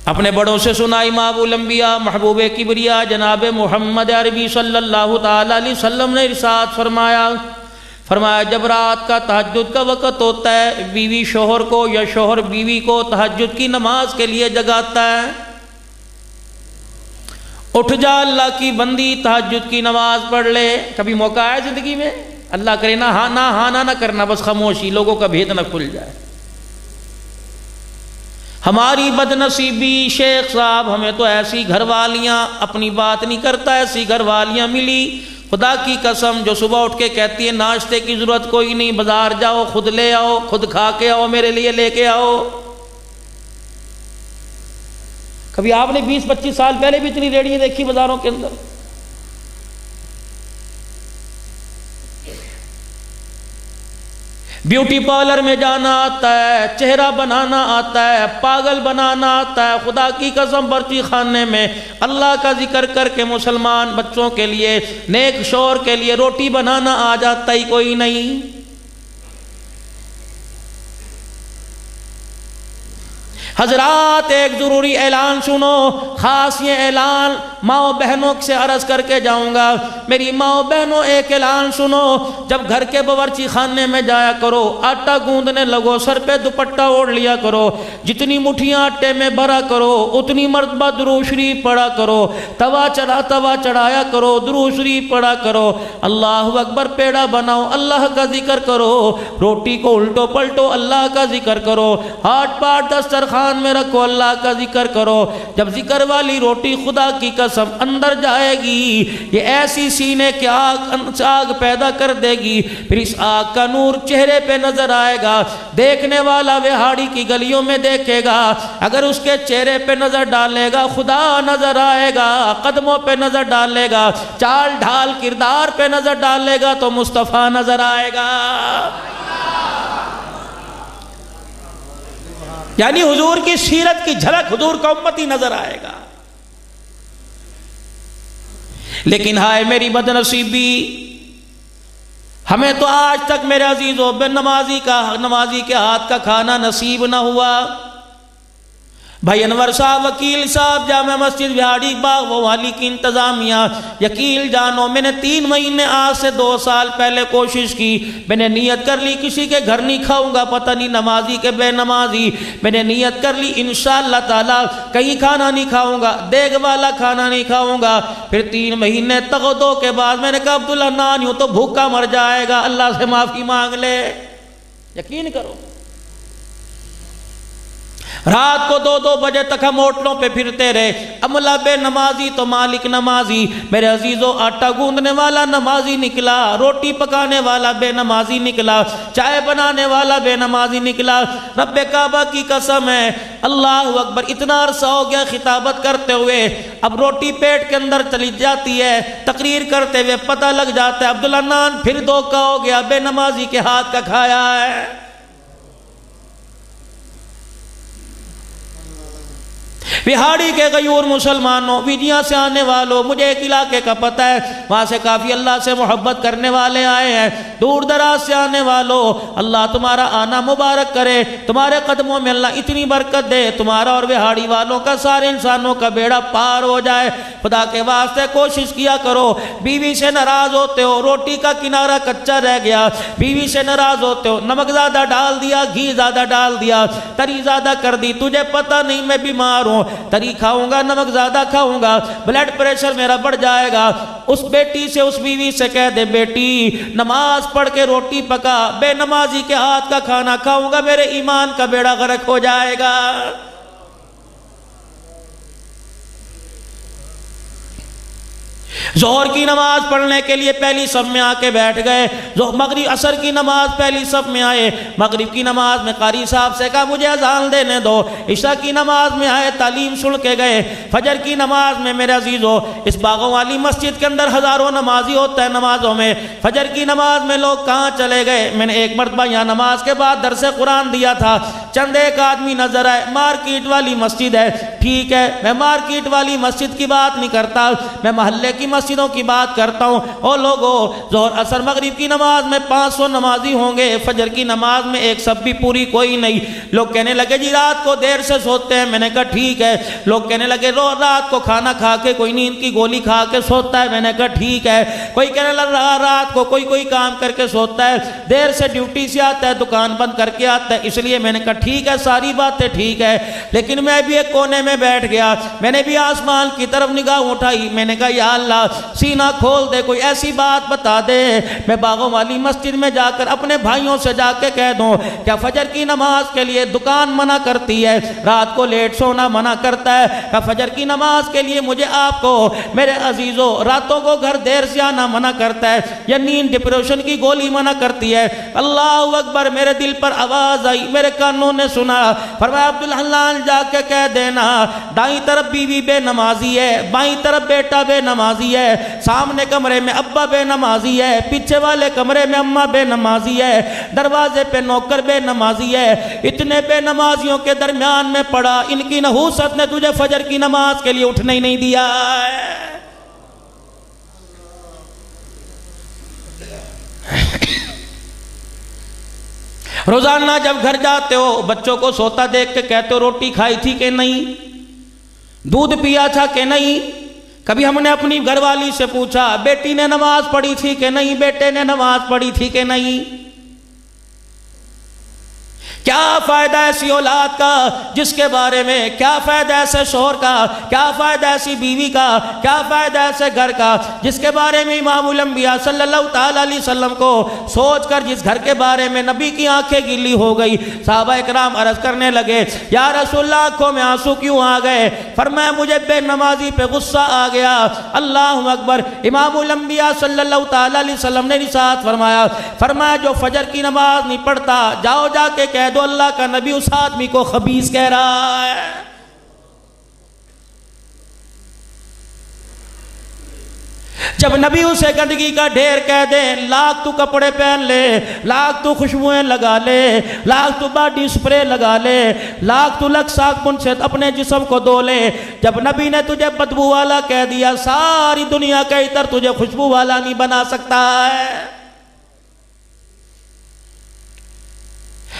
اپنے بڑوں سے سنا امام الانبیاء محبوب کبریا جناب محمد عربی صلی اللہ تعالی علیہ وسلم نے ارشاد فرمایا جب رات کا تہجد کا وقت ہوتا ہے، بیوی شوہر کو یا شوہر بیوی کو تہجد کی نماز کے لیے جگاتا ہے، اٹھ جا اللہ کی بندی تہجد کی نماز پڑھ لے۔ کبھی موقع آیا زندگی میں؟ اللہ کرے نہ کرنا، بس خاموشی، لوگوں کا بھید نہ کھل جائے۔ ہماری بد نصیبی شیخ صاحب، ہمیں تو ایسی گھر والیاں، اپنی بات نہیں کرتا، ایسی گھر والیاں ملی خدا کی قسم جو صبح اٹھ کے کہتی ہے ناشتے کی ضرورت کوئی نہیں، بازار جاؤ خود لے آؤ، خود کھا کے آؤ، میرے لیے لے کے آؤ۔ کبھی آپ نے 20-25 سال پہلے بھی اتنی ریڑیاں دیکھی بازاروں کے اندر؟ بیوٹی پارلر میں جانا آتا ہے، چہرہ بنانا آتا ہے، پاگل بنانا آتا ہے، خدا کی قسم برچی خانے میں اللہ کا ذکر کر کے مسلمان بچوں کے لیے، نیک شوہر کے لیے روٹی بنانا آ جاتا ہی کوئی نہیں۔ حضرات ایک ضروری اعلان سنو، خاص یہ اعلان ماؤں بہنوں سے عرض کر کے جاؤں گا۔ میری ماؤں بہنوں ایک اعلان سنو، جب گھر کے باورچی خانے میں جایا کرو آٹا گوندنے لگو، سر پہ دوپٹہ اوڑھ لیا کرو، جتنی مٹھیاں آٹے میں بھرا کرو اتنی مرتبہ درود شریف پڑھا کرو، توا چڑھایا کرو، درود شریف پڑھا کرو، اللہ اکبر پیڑا بناؤ اللہ کا ذکر کرو، روٹی کو الٹو پلٹو اللہ کا ذکر کرو، ہاتھ پاٹ دسترخوان میں رکھو اللہ کا ذکر کرو۔ جب ذکر والی روٹی خدا کی قسم اندر جائے گی یہ ایسی سینے کی آگ پیدا کر دے گی، پھر اس آگ کا نور چہرے پہ نظر آئے گا، دیکھنے والا وہاڑی کی گلیوں میں دیکھے گا، اگر اس کے چہرے پہ نظر ڈالے گا خدا نظر آئے گا، قدموں پہ نظر ڈالے گا، چال ڈھال کردار پہ نظر ڈالے گا تو مصطفیٰ نظر آئے گا۔ یعنی حضور کی سیرت کی جھلک حضور کا امتی نظر آئے گا۔ لیکن ہائے میری بد نصیبی، ہمیں تو آج تک میرے عزیزوں بے نمازی کے ہاتھ کا کھانا نصیب نہ ہوا۔ بھائی انور صاحب وکیل صاحب جامع مسجد بہاڑی باغ وہ والی کی انتظامیہ، یقین جانو میں نے 3 مہینے آج سے 2 سال پہلے کوشش کی، میں نے نیت کر لی کسی کے گھر نہیں کھاؤں گا، پتہ نہیں نمازی کے بے نمازی، میں نے نیت کر لی انشاءاللہ تعالی کہیں کھانا نہیں کھاؤں گا، دیگ والا کھانا نہیں کھاؤں گا۔ پھر 3 مہینے تغدو کے بعد میں نے کہا عبداللہ نان یوں تو بھوکا مر جائے گا، اللہ سے معافی مانگ لے۔ یقین کرو رات کو 2-2 بجے تک ہم ہوٹلوں پہ پھرتے رہے، عملہ بے نمازی تو مالک نمازی۔ میرے عزیزوں آٹا گوندنے والا نمازی نکلا، روٹی پکانے والا بے نمازی نکلا، چائے بنانے والا بے نمازی نکلا۔ رب کعبہ کی قسم ہے اللہ اکبر، اتنا عرصہ ہو گیا خطابت کرتے ہوئے، اب روٹی پیٹ کے اندر چلی جاتی ہے، تقریر کرتے ہوئے پتہ لگ جاتا ہے عبداللہ نان پھر دھوکہ ہو گیا، بے نمازی کے ہاتھ کا کھایا ہے۔ بہاڑی کے غیور مسلمانوں، ویدیاں سے آنے والوں، مجھے ایک علاقے کا پتہ ہے وہاں سے کافی اللہ سے محبت کرنے والے آئے ہیں، دور دراز سے آنے والوں اللہ تمہارا آنا مبارک کرے، تمہارے قدموں میں اللہ اتنی برکت دے، تمہارا اور بہاڑی والوں کا سارے انسانوں کا بیڑا پار ہو جائے۔ خدا کے واسطے کوشش کیا کرو، بیوی سے ناراض ہوتے ہو روٹی کا کنارہ کچا رہ گیا، بیوی سے ناراض ہوتے ہو نمک زیادہ ڈال دیا، گھی زیادہ ڈال دیا، تری زیادہ کر دی، تجھے پتہ نہیں میں بیمار ہوں، تری کھاؤں گا نمک زیادہ کھاؤں گا بلڈ پریشر میرا بڑھ جائے گا۔ اس بیٹی سے اس بیوی سے کہہ دے بیٹی نماز پڑھ کے روٹی پکا، بے نمازی کے ہاتھ کا کھانا کھاؤں گا میرے ایمان کا بیڑا غرق ہو جائے گا۔ ظہر کی نماز پڑھنے کے لیے پہلی صف میں آ کے بیٹھ گئے، مغرب عصر کی نماز پہلی صف میں آئے، مغرب کی نماز میں قاری صاحب سے کہا مجھے اذان دینے دو، عشاء کی نماز میں آئے تعلیم سن کے گئے، فجر کی نماز میں میرے عزیزو اس باغوں والی مسجد کے اندر ہزاروں نمازی ہوتا ہے، نمازوں میں فجر کی نماز میں لوگ کہاں چلے گئے؟ میں نے ایک مرتبہ یہاں نماز کے بعد درس قرآن دیا تھا، چند ایک آدمی نظر آئے، مارکیٹ والی مسجد ہے، ٹھیک ہے، میں مارکیٹ والی مسجد کی بات نہیں کرتا، میں محلے کی مسجدوں کی بات کرتا ہوں۔ او لوگو، ظہر عصر مغرب کی نماز میں 500 نمازی ہوں گے، فجر کی نماز میں ایک سب بھی پوری کوئی نہیں۔ لوگ کہنے لگے جی رات کو دیر سے سوتے ہیں، میں نے کہا ٹھیک ہے۔ لوگ کہنے لگے رات کو کھانا کھا کے کوئی نیند کی گولی کھا کے سوتا ہے، میں نے کہا ٹھیک ہے۔ کوئی کہنے لگا رات کو کوئی کام کر کے سوتا ہے، دیر سے ڈیوٹی سے آتا ہے، دکان بند کر کے آتا ہے، اس لیے میں نے کہا ٹھیک ہے، ساری باتیں ٹھیک ہے۔ لیکن میں بھی ایک کونے میں بیٹھ گیا، میں نے بھی آسمان کی طرف نگاہ اٹھائی، میں نے کہا یا اللہ سینہ کھول دے، کوئی ایسی بات بتا دے میں باغوں والی مسجد میں جا کر اپنے بھائیوں سے جا کے کہہ دوں کیا فجر کی نماز کے لیے دکان منع کرتی ہے، رات کو لیٹ سونا منع کرتا ہے، کیا فجر کی نماز کے لیے مجھے آپ کو میرے عزیزوں راتوں کو گھر دیر سے آنا منع کرتا ہے، یا نیند ڈپریشن کی گولی منع کرتی ہے؟ اللہ اکبر، میرے دل پر آواز آئی، میرے کانوں نے سنا، فرمایا عبدالحنان جا کے کہہ دینا دائیں طرف بیوی بے نمازی ہے، بائیں طرف بیٹا بے نمازی ہے، سامنے کمرے میں ابا بے نمازی ہے، پیچھے والے کمرے میں اماں بے نمازی ہے، دروازے پہ نوکر بے نمازی ہے، اتنے بے نمازیوں کے درمیان میں پڑا، ان کی نحوست نے تجھے فجر کی نماز کے لیے اٹھنے ہی نہیں دیا ہے۔ روزانہ جب گھر جاتے ہو بچوں کو سوتا دیکھ کے کہتے ہو روٹی کھائی تھی کہ نہیں، دودھ پیا تھا کہ نہیں؟ کبھی ہم نے اپنی گھر والی سے پوچھا بیٹی نے نماز پڑھی تھی کہ نہیں، بیٹے نے نماز پڑھی تھی کہ نہیں؟ کیا فائدہ ایسی اولاد کا جس کے بارے میں، کیا فائدہ ایسے شوہر کا، کیا فائدہ ایسی بیوی کا، کیا فائدہ ایسے گھر کا جس کے بارے میں امام الانبیاء صلی اللہ تعالیٰ علیہ وسلم کو سوچ کر جس گھر کے بارے میں نبی کی آنکھیں گیلی ہو گئی۔ صحابہ اکرام عرض کرنے لگے یا رسول اللہ آنکھوں میں آنسو کیوں آ گئے؟ فرمایا مجھے بے نمازی پہ غصہ آ گیا۔ اللہ اکبر، امام الانبیاء صلی اللہ تعالیٰ علیہ وسلم نے ارشاد فرمایا جو فجر کی نماز نہیں پڑھتا جاؤ جا کے کہہ دو اللہ کا نبی اس آدمی کو خبیث کہہ رہا ہے۔ جب نبی اسے گندگی کا ڈھیر کہہ دے، لاکھ تو کپڑے پہن لے، لاکھ تو خوشبوئیں لگا لے، لاکھ تو باڈی سپرے لگا لے، لاکھ تو لکھ صابن سے اپنے جسم کو دھو لے، جب نبی نے تجھے بدبو والا کہہ دیا ساری دنیا کا عطر تجھے خوشبو والا نہیں بنا سکتا ہے۔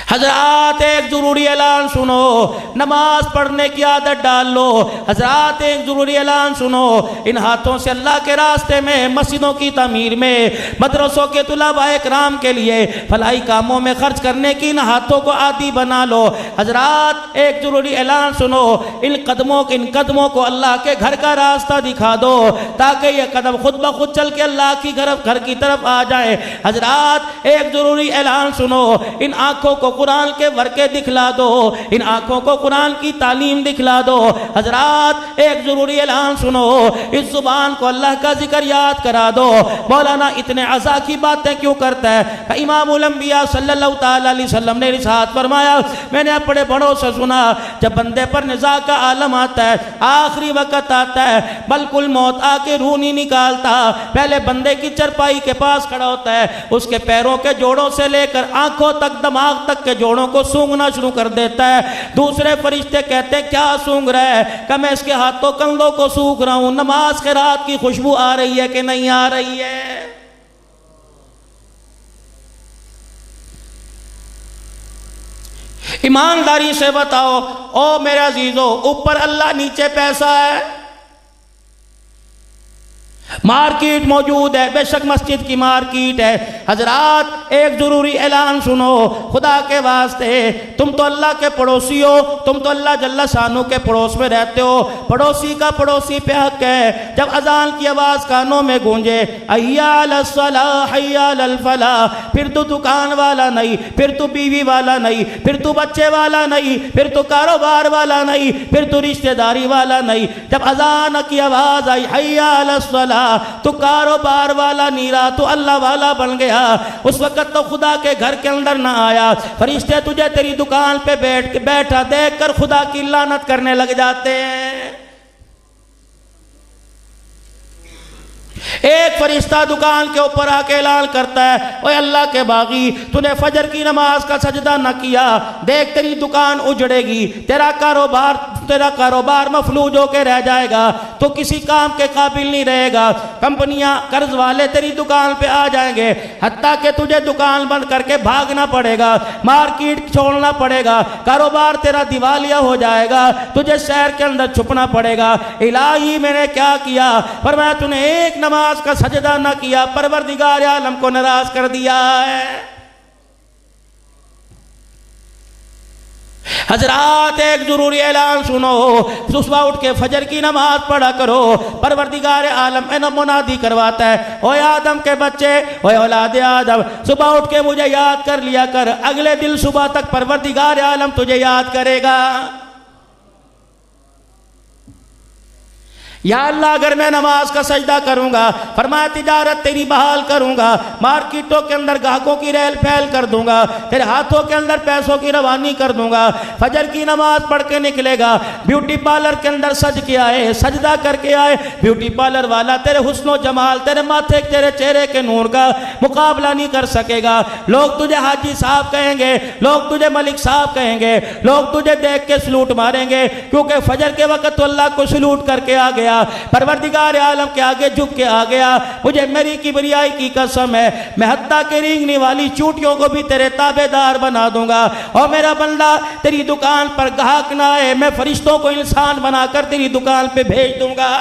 حضرات ایک ضروری اعلان سنو، نماز پڑھنے کی عادت ڈال لو۔ حضرات ایک ضروری اعلان سنو، ان ہاتھوں سے اللہ کے راستے میں، مسجدوں کی تعمیر میں، مدرسوں کے طلباء اکرام کے لیے فلاحی کاموں میں خرچ کرنے کی ان ہاتھوں کو عادی بنا لو۔ حضرات ایک ضروری اعلان سنو، ان قدموں کو اللہ کے گھر کا راستہ دکھا دو تاکہ یہ قدم خود بخود چل کے اللہ کی گھر کی طرف آ جائے۔ حضرات ایک ضروری اعلان سنو، ان آنکھوں کو قرآن کے ورقے دکھلا دو، ان آنکھوں کو قرآن کی تعلیم دکھلا دو۔ حضرات ایک ضروری اعلان سنو، اس زبان کو اللہ کا ذکر یاد کرا دو۔ مولانا اتنے عزا کی باتیں کیوں کرتا ہے؟ امام الانبیاء صلی اللہ تعالیٰ علیہ وسلم نے ارشاد فرمایا، میں نے اپنے بڑوں سے سنا جب بندے پر نزاع کا عالم آتا ہے، آخری وقت آتا ہے، ملکل موت آ کے روح نہیں نکالتا، پہلے بندے کی چرپائی کے پاس کھڑا ہوتا ہے، اس کے پیروں کے جوڑوں سے لے کر آنکھوں تک، دماغ تک کے جوڑوں کو سونگنا شروع کر دیتا ہے۔ دوسرے فرشتے کہتے ہیں کیا سونگ رہا ہے؟ کہ میں اس کے ہاتھوں کندھوں کو سونگ رہا ہوں، نماز کے رات کی خوشبو آ رہی ہے کہ نہیں آ رہی ہے؟ ایمانداری سے بتاؤ او میرے عزیزو، اوپر اللہ نیچے پیسہ ہے، مارکیٹ موجود ہے، بے شک مسجد کی مارکیٹ ہے۔ حضرات ایک ضروری اعلان سنو، خدا کے واسطے تم تو اللہ کے پڑوسی ہو، تم تو اللہ جل شانہ کے پڑوس میں رہتے ہو، پڑوسی کا پڑوسی پہ حق ہے۔ جب اذان کی آواز کانوں میں گونجے حی علی الصلاۃ حی علی الفلاح، پھر تو دکان والا نہیں، پھر تو بیوی والا نہیں، پھر تو بچے والا نہیں، پھر تو کاروبار والا نہیں، پھر تو رشتہ داری والا نہیں، جب اذان کی آواز آئی حی علی الصلاۃ تو کاروبار والا نہیں رہا، تو اللہ والا بن گیا۔ اس وقت تو خدا کے گھر کے اندر نہ آیا، فرشتے تجھے تیری دکان پہ بیٹھا دیکھ کر خدا کی لعنت کرنے لگ جاتے ہیں۔ ایک فرشتہ دکان کے اوپر آ کے اعلان کرتا ہے، اوے اللہ کے باغی، تو نے فجر کی نماز کا سجدہ نہ کیا، دیکھ تیری دکان اجڑے گی، تیرا کاروبار تیرا کاروبار مفلوج ہو کے رہ جائے گا، تو کسی کام کے قابل نہیں رہے گا، کمپنیاں قرض والے تیری دکان پہ آ جائیں گے، حتیٰ کہ تجھے دکان بند کر کے بھاگنا پڑے گا، مارکیٹ چھوڑنا پڑے گا، کاروبار تیرا دیوالیہ ہو جائے گا، تجھے شہر کے اندر چھپنا پڑے گا۔ الہی میں نے کیا کیا؟ فرمایا تو نے ایک نماز کا سجدہ نہ کیا، پروردگار عالم کو ناراض کر دیا ہے۔ حضرات ایک ضروری اعلان سنو، صبح اٹھ کے فجر کی نماز پڑھا کرو، پروردگار عالم منادی کرواتا ہے، اوے آدم کے بچے، اوے اولاد آدم، صبح اٹھ کے مجھے یاد کر لیا کر، اگلے دن صبح تک پروردگار عالم تجھے یاد کرے گا۔ یا اللہ اگر میں نماز کا سجدہ کروں گا، فرمایا تجارت تیری بحال کروں گا، مارکیٹوں کے اندر گاہکوں کی ریل پھیل کر دوں گا، تیرے ہاتھوں کے اندر پیسوں کی روانی کر دوں گا، فجر کی نماز پڑھ کے نکلے گا، بیوٹی پارلر کے اندر سج کے آئے، سجدہ کر کے آئے، بیوٹی پارلر والا تیرے حسن و جمال، تیرے ماتھے تیرے چہرے کے نور کا مقابلہ نہیں کر سکے گا، لوگ تجھے حاجی صاحب کہیں گے، لوگ تجھے ملک صاحب کہیں گے، لوگ تجھے دیکھ کے سلوٹ ماریں گے، کیونکہ فجر کے وقت تو اللہ کو سلوٹ کر کے آ گیا، پروردگار عالم کے آگے جھک کے آ گیا، مجھے میری کبریائی کی قسم ہے میں حتیٰ کہ رینگنے والی چوٹیوں کو بھی تیرے تابعدار بنا دوں گا، اور میرا بندہ تیری دکان پر گاہک نہ آئے، میں فرشتوں کو انسان بنا کر تیری دکان پہ بھیج دوں گا۔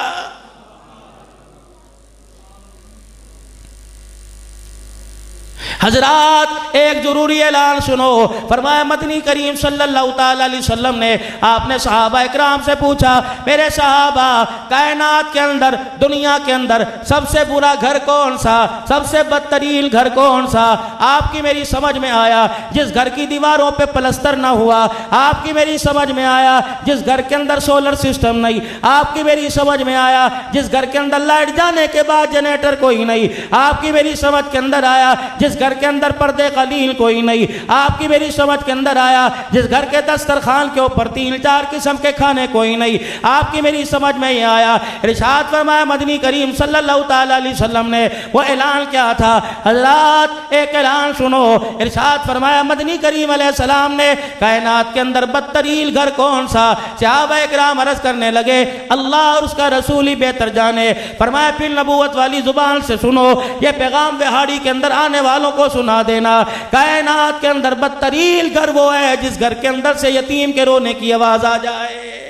حضرات ایک ضروری اعلان سنو، فرمایا مدنی کریم صلی اللہ تعالی علیہ وسلم نے، آپ نے صحابہ اکرام سے پوچھا، میرے صحابہ کائنات کے اندر، دنیا کے اندر سب سے برا گھر کون سا، سب سے بدترین گھر کون سا؟ آپ کی میری سمجھ میں آیا جس گھر کی دیواروں پہ پلستر نہ ہوا، آپ کی میری سمجھ میں آیا جس گھر کے اندر سولر سسٹم نہیں، آپ کی میری سمجھ میں آیا جس گھر کے اندر لائٹ جانے کے بعد جنریٹر کوئی نہیں، آپ کی میری سمجھ کے اندر آیا جس گھر کے اندر پردے قلیل کوئی نہیں، آپ کی میری سمجھ کے اندر آیا جس گھر کے دسترخوان کے اوپر 3-4 قسم کے کھانے کوئی نہیں، آپ کی میری سمجھ میں یہ آیا۔ ارشاد فرمایا مدنی کریم صلی اللہ تعالی علیہ وسلم نے، وہ اعلان کیا تھا؟ حضرات ایک اعلان سنو، ارشاد فرمایا مدنی کریم علیہ السلام نے، کائنات کے اندر بدترین گھر کون سا؟ صحابہ اکرام عرض کرنے لگے اللہ اور اس کا رسول ہی بہتر جانے۔ فرمایا پھر نبوت والی زبان سے سنو، یہ پیغام بہاڑی کے اندر آنے والوں کو سنا دینا، کائنات کے اندر بدترین گھر وہ ہے جس گھر کے اندر سے یتیم کے رونے کی آواز آ جائے۔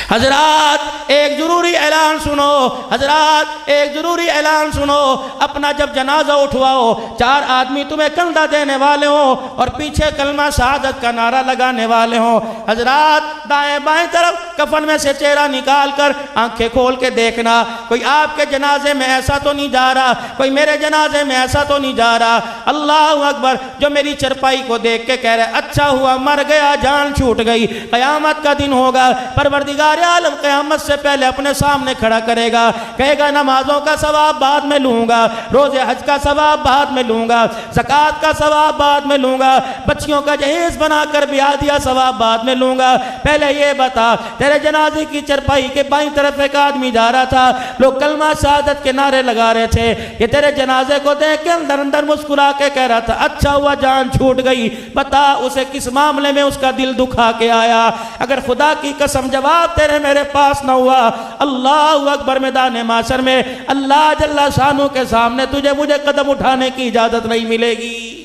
حضرات ایک ضروری اعلان سنو، حضرات ایک ضروری اعلان سنو، اپنا جب جنازہ اٹھواؤ، 4 آدمی تمہیں کندھا دینے والے ہوں اور پیچھے کلمہ شہادت کا نعرہ لگانے والے ہوں، حضرات دائیں بائیں طرف کفن میں سے چہرہ نکال کر آنکھیں کھول کے دیکھنا، کوئی آپ کے جنازے میں ایسا تو نہیں جا رہا، کوئی میرے جنازے میں ایسا تو نہیں جا رہا، اللہ اکبر، جو میری چرپائی کو دیکھ کے کہہ رہے اچھا ہوا مر گیا، جان چھوٹ گئی، قیامت کا دن ہوگا، پروردگار عالم قیامت سے پہلے اپنے سامنے کھڑا کرے گا، کہے گا نمازوں کا ثواب بعد میں لوں گا، روزے حج کا ثواب بعد میں لوں گا، زکوٰۃ کا ثواب بعد میں لوں گا، بچیوں کا جہیز بنا کر بیاہ دیا ثواب بعد میں لوں گا، پہلے یہ بتا تیرے جنازے کی چرپائی کے بائیں طرف ایک آدمی جا رہا تھا، لوگ کلمہ شہادت کے نعرے لگا رہے تھے، یہ تیرے جنازے کو دیکھ کے اندر اندر مسکرا کے کہہ رہا تھا اچھا ہوا جان چھوٹ گئی، بتا اسے کس معاملے میں اس کا دل دکھا کے آیا؟ اگر خدا کی قسم جواب تیرے میرے پاس نہ ہوا، اللہ اکبر، میدان محشر میں اللہ جل شانہ کے سامنے تجھے مجھے قدم اٹھانے کی اجازت نہیں ملے گی۔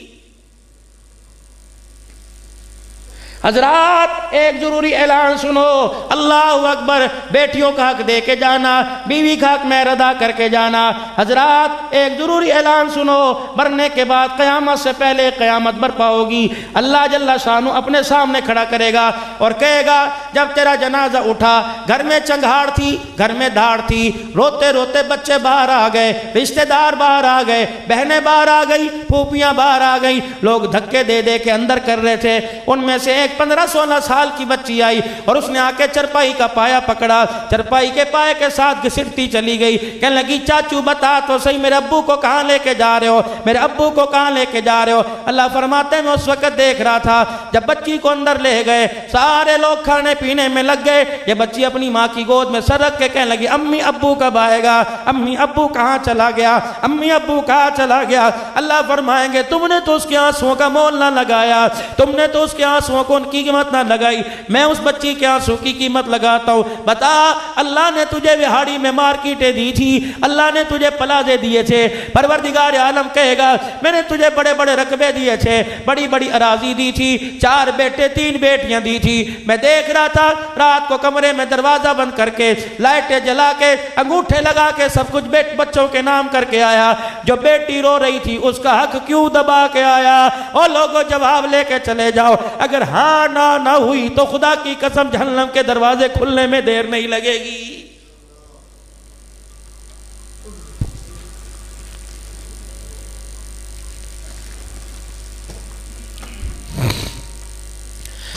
حضرات ایک ضروری اعلان سنو، اللہ اکبر، بیٹیوں کا حق دے کے جانا، بیوی کا حق مہر ادا کر کے جانا۔ حضرات ایک ضروری اعلان سنو، مرنے کے بعد قیامت سے پہلے قیامت برپا ہوگی، اللہ جل شانہ اپنے سامنے کھڑا کرے گا اور کہے گا جب تیرا جنازہ اٹھا، گھر میں چنگھاڑ تھی، گھر میں دھاڑ تھی، روتے روتے بچے باہر آ گئے، رشتہ دار باہر آ گئے، بہنیں باہر آ گئی، پھوپھیاں باہر آ گئی، لوگ دھکے دے دے کے اندر کر رہے تھے، ان میں سے ایک ایک 15-16 سال کی بچی آئی اور اس نے آ کے چرپائی کا پایا پکڑا، چرپائی کے پائے کے ساتھ گھسٹتی چلی گئی، کہنے لگی چاچو بتا تو صحیح میرے ابو کو کہاں لے کے جا رہے ہو، میرے ابو کو کہاں لے کے جا رہے ہو؟ اللہ فرماتے ہیں میں اس وقت دیکھ رہا تھا جب بچی کو اندر لے گئے، سارے لوگ کھانے پینے میں لگ گئے، یہ بچی اپنی ماں کی گود میں سر رکھ کے کہنے لگی امی ابو کب آئے گا، امی ابو کہاں چلا گیا، امی ابو کہاں چلا گیا؟ اللہ فرمائیں گے تم نے تو اس کے آنسوؤں کا مول نہ لگایا، تم نے تو اس کے آنسوؤں کو ان کی قیمت نہ لگائی، میں اس بچی کے آنسو کی قیمت لگاتا ہوں۔ بتا اللہ نے تجھے وہاڑی میں مارکیٹیں دی تھی، اللہ نے تجھے پلازے دیے تھے، پروردگار عالم کہے گا میں نے تجھے بڑے بڑے رقبے دیے تھے، بڑی بڑی اراضی دی تھی، 4 بیٹے 3 بیٹیاں دی تھی، میں دیکھ رہا تھا رات کو کمرے میں دروازہ بند کر کے لائٹیں جلا کے انگوٹھے لگا کے سب کچھ بچوں کے نام کر کے آیا، جو بیٹی رو رہی تھی اس کا حق کیوں دبا کے آیا؟ اور لوگوں جواب لے کے چلے جاؤ، اگر ہاں نہ ہوئی تو خدا کی قسم جہنم کے دروازے کھلنے میں دیر نہیں لگے گی۔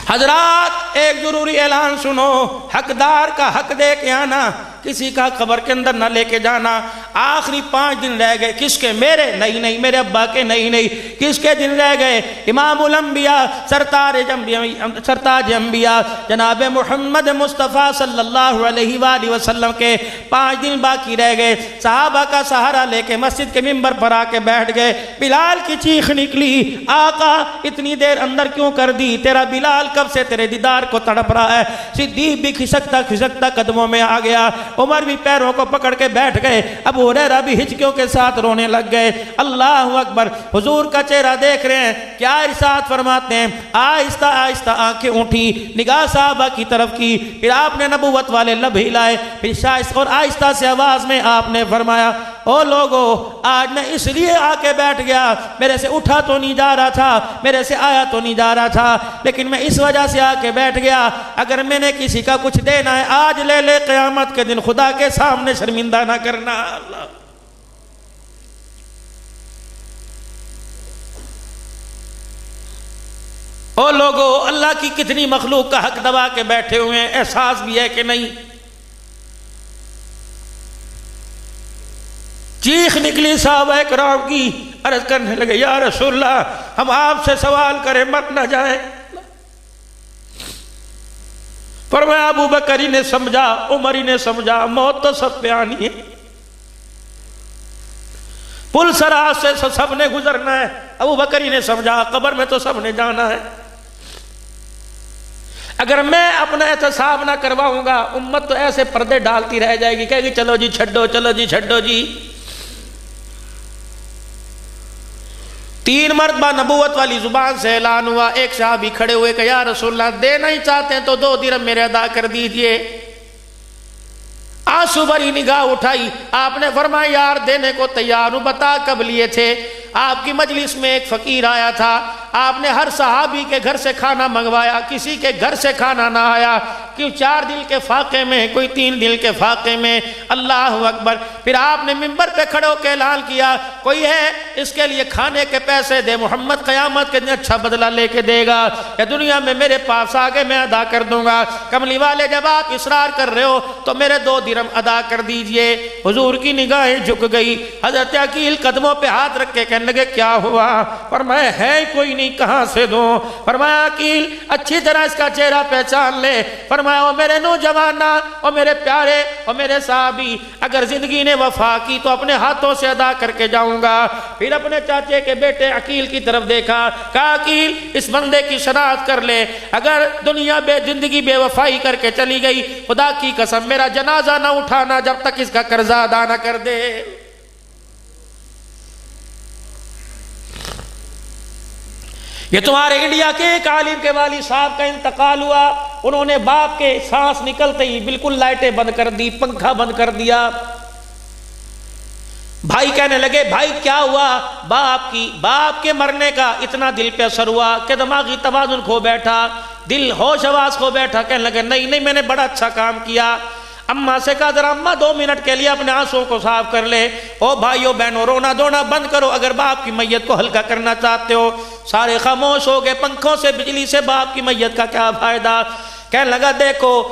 حضرات ایک ضروری اعلان سنو، حقدار کا حق دے کے آنا، کسی کا قبر کے اندر نہ لے کے جانا۔ آخری 5 دن رہ گئے، کس کے؟ میرے نہیں، میرے ابا کے نہیں، کس کے دن رہ گئے؟ امام الانبیاء سرتاج انبیاء جناب محمد مصطفیٰ صلی اللہ علیہ وآلہ وسلم کے 5 دن باقی رہ گئے۔ صحابہ کا سہارا لے کے مسجد کے منبر پر آ کے بیٹھ گئے، بلال کی چیخ نکلی، آقا اتنی دیر اندر کیوں کر دی؟ تیرا بلال کب سے تیرے دیدار کو تڑپ رہا ہے۔ صدیق بھی کھسکتا قدموں میں آ گیا، عمر بھی پیروں کو پکڑ کے بیٹھ گئے، ابو ہریرہ بھی ہچکیوں کے ساتھ رونے لگ گئے۔ اللہ اکبر، حضور کا چہرہ دیکھ رہے ہیں، کیا ارشاد فرماتے ہیں؟ آہستہ آہستہ آنکھیں اٹھی، نگاہ صحابہ کی طرف کی، پھر آپ نے نبوت والے لب ہلائے، پھر شائستہ اور آہستہ سے آواز میں آپ نے فرمایا او لوگو آج میں اس لیے آ کے بیٹھ گیا، میرے سے اٹھا تو نہیں جا رہا تھا، میرے سے آیا تو نہیں جا رہا تھا، لیکن میں اس وجہ سے آ کے بیٹھ گیا اگر میں نے کسی کا کچھ دینا ہے آج لے لے، قیامت کے دن خدا کے سامنے شرمندہ نہ کرنا۔ اللہ او لوگو اللہ کی کتنی مخلوق کا حق دبا کے بیٹھے ہوئے ہیں، احساس بھی ہے کہ نہیں؟ چیخ نکلی صحابہ کرام کی، عرض کرنے لگے یا رسول اللہ ہم آپ سے سوال کریں مت نہ جائیں۔ فرمایا ابو بکر ہی نے سمجھا، عمر ہی نے سمجھا، موت تو سب پہ آنی ہے، پل صراط سے سب نے گزرنا ہے۔ ابو بکر ہی نے سمجھا قبر میں تو سب نے جانا ہے، اگر میں اپنا احتساب نہ کرواؤں گا امت تو ایسے پردے ڈالتی رہ جائے گی، کہے گی چلو جی چھڈو، چلو جی چھڈو جی۔ 3 مرتبہ نبوت والی زبان سے اعلان ہوا، ایک صحابی کھڑے ہوئے کہ یا رسول اللہ دینا ہی چاہتے ہیں تو 2 درہم میرے ادا کر دیجئے۔ آنسو بھری نگاہ اٹھائی، آپ نے فرمایا یار دینے کو تیار ہوں، بتا کب لیے تھے؟ آپ کی مجلس میں ایک فقیر آیا تھا، آپ نے ہر صحابی کے گھر سے کھانا منگوایا، کسی کے گھر سے کھانا نہ آیا، کیوں 4 دن کے فاقے میں، کوئی 3 دن کے فاقے میں۔ اللہ اکبر، پھر آپ نے منبر پہ کھڑے ہو کے اعلان کیا کوئی ہے اس کے لیے کھانے کے پیسے دے، محمد قیامت کے دن اچھا بدلہ لے کے دے گا، یا دنیا میں میرے پاس آگے میں ادا کر دوں گا۔ کملی والے جب آپ اصرار کر رہے ہو تو میرے 2 درہم ادا کر دیجئے۔ حضور کی نگاہیں جھک گئی، حضرت عقیل قدموں پہ ہاتھ رکھ کے کہنے لگے کیا ہوا؟ فرمایا ہے کوئی نہیں، کہاں سے دوں؟ فرمایا عقیل اچھی طرح اس کا چہرہ پہچان لے۔ فرمایا او میرے نوجوانہ، او میرے پیارے، او میرے صحابی، اگر زندگی نے وفا کی تو اپنے ہاتھوں سے ادا کر کے جاؤں گا۔ پھر اپنے چاچے کے بیٹے عقیل کی طرف دیکھا، کہا عقیل اس بندے کی شناخت کر لے، اگر دنیا زندگی بے وفائی کر کے چلی گئی خدا کی قسم میرا جنازہ نہ اٹھانا جب تک اس کا قرضہ ادا نہ کر دے۔ یہ تمہارے انڈیا کے ایک عالم کے والد صاحب کا انتقال ہوا، انہوں نے باپ کے سانس نکلتے ہی بالکل لائٹیں بند کر دی، پنکھا بند کر دیا۔ بھائی کہنے لگے بھائی کیا ہوا؟ باپ کے مرنے کا اتنا دل پہ اثر ہوا کہ دماغی توازن کھو بیٹھا، دل ہوش حواس کھو بیٹھا، کہنے لگے نہیں میں نے بڑا اچھا کام کیا، اماں سے کہا ذرا اماں 2 منٹ کے لیے اپنے آنسوں کو صاف کر لے۔ او بھائیو بہنوں رونا دھونا بند کرو اگر باپ کی میت کو ہلکا کرنا چاہتے ہو۔ سارے خاموش ہو گئے، پنکھوں سے بجلی سے باپ کی میت کا کیا فائدہ۔ کہنے لگا دیکھو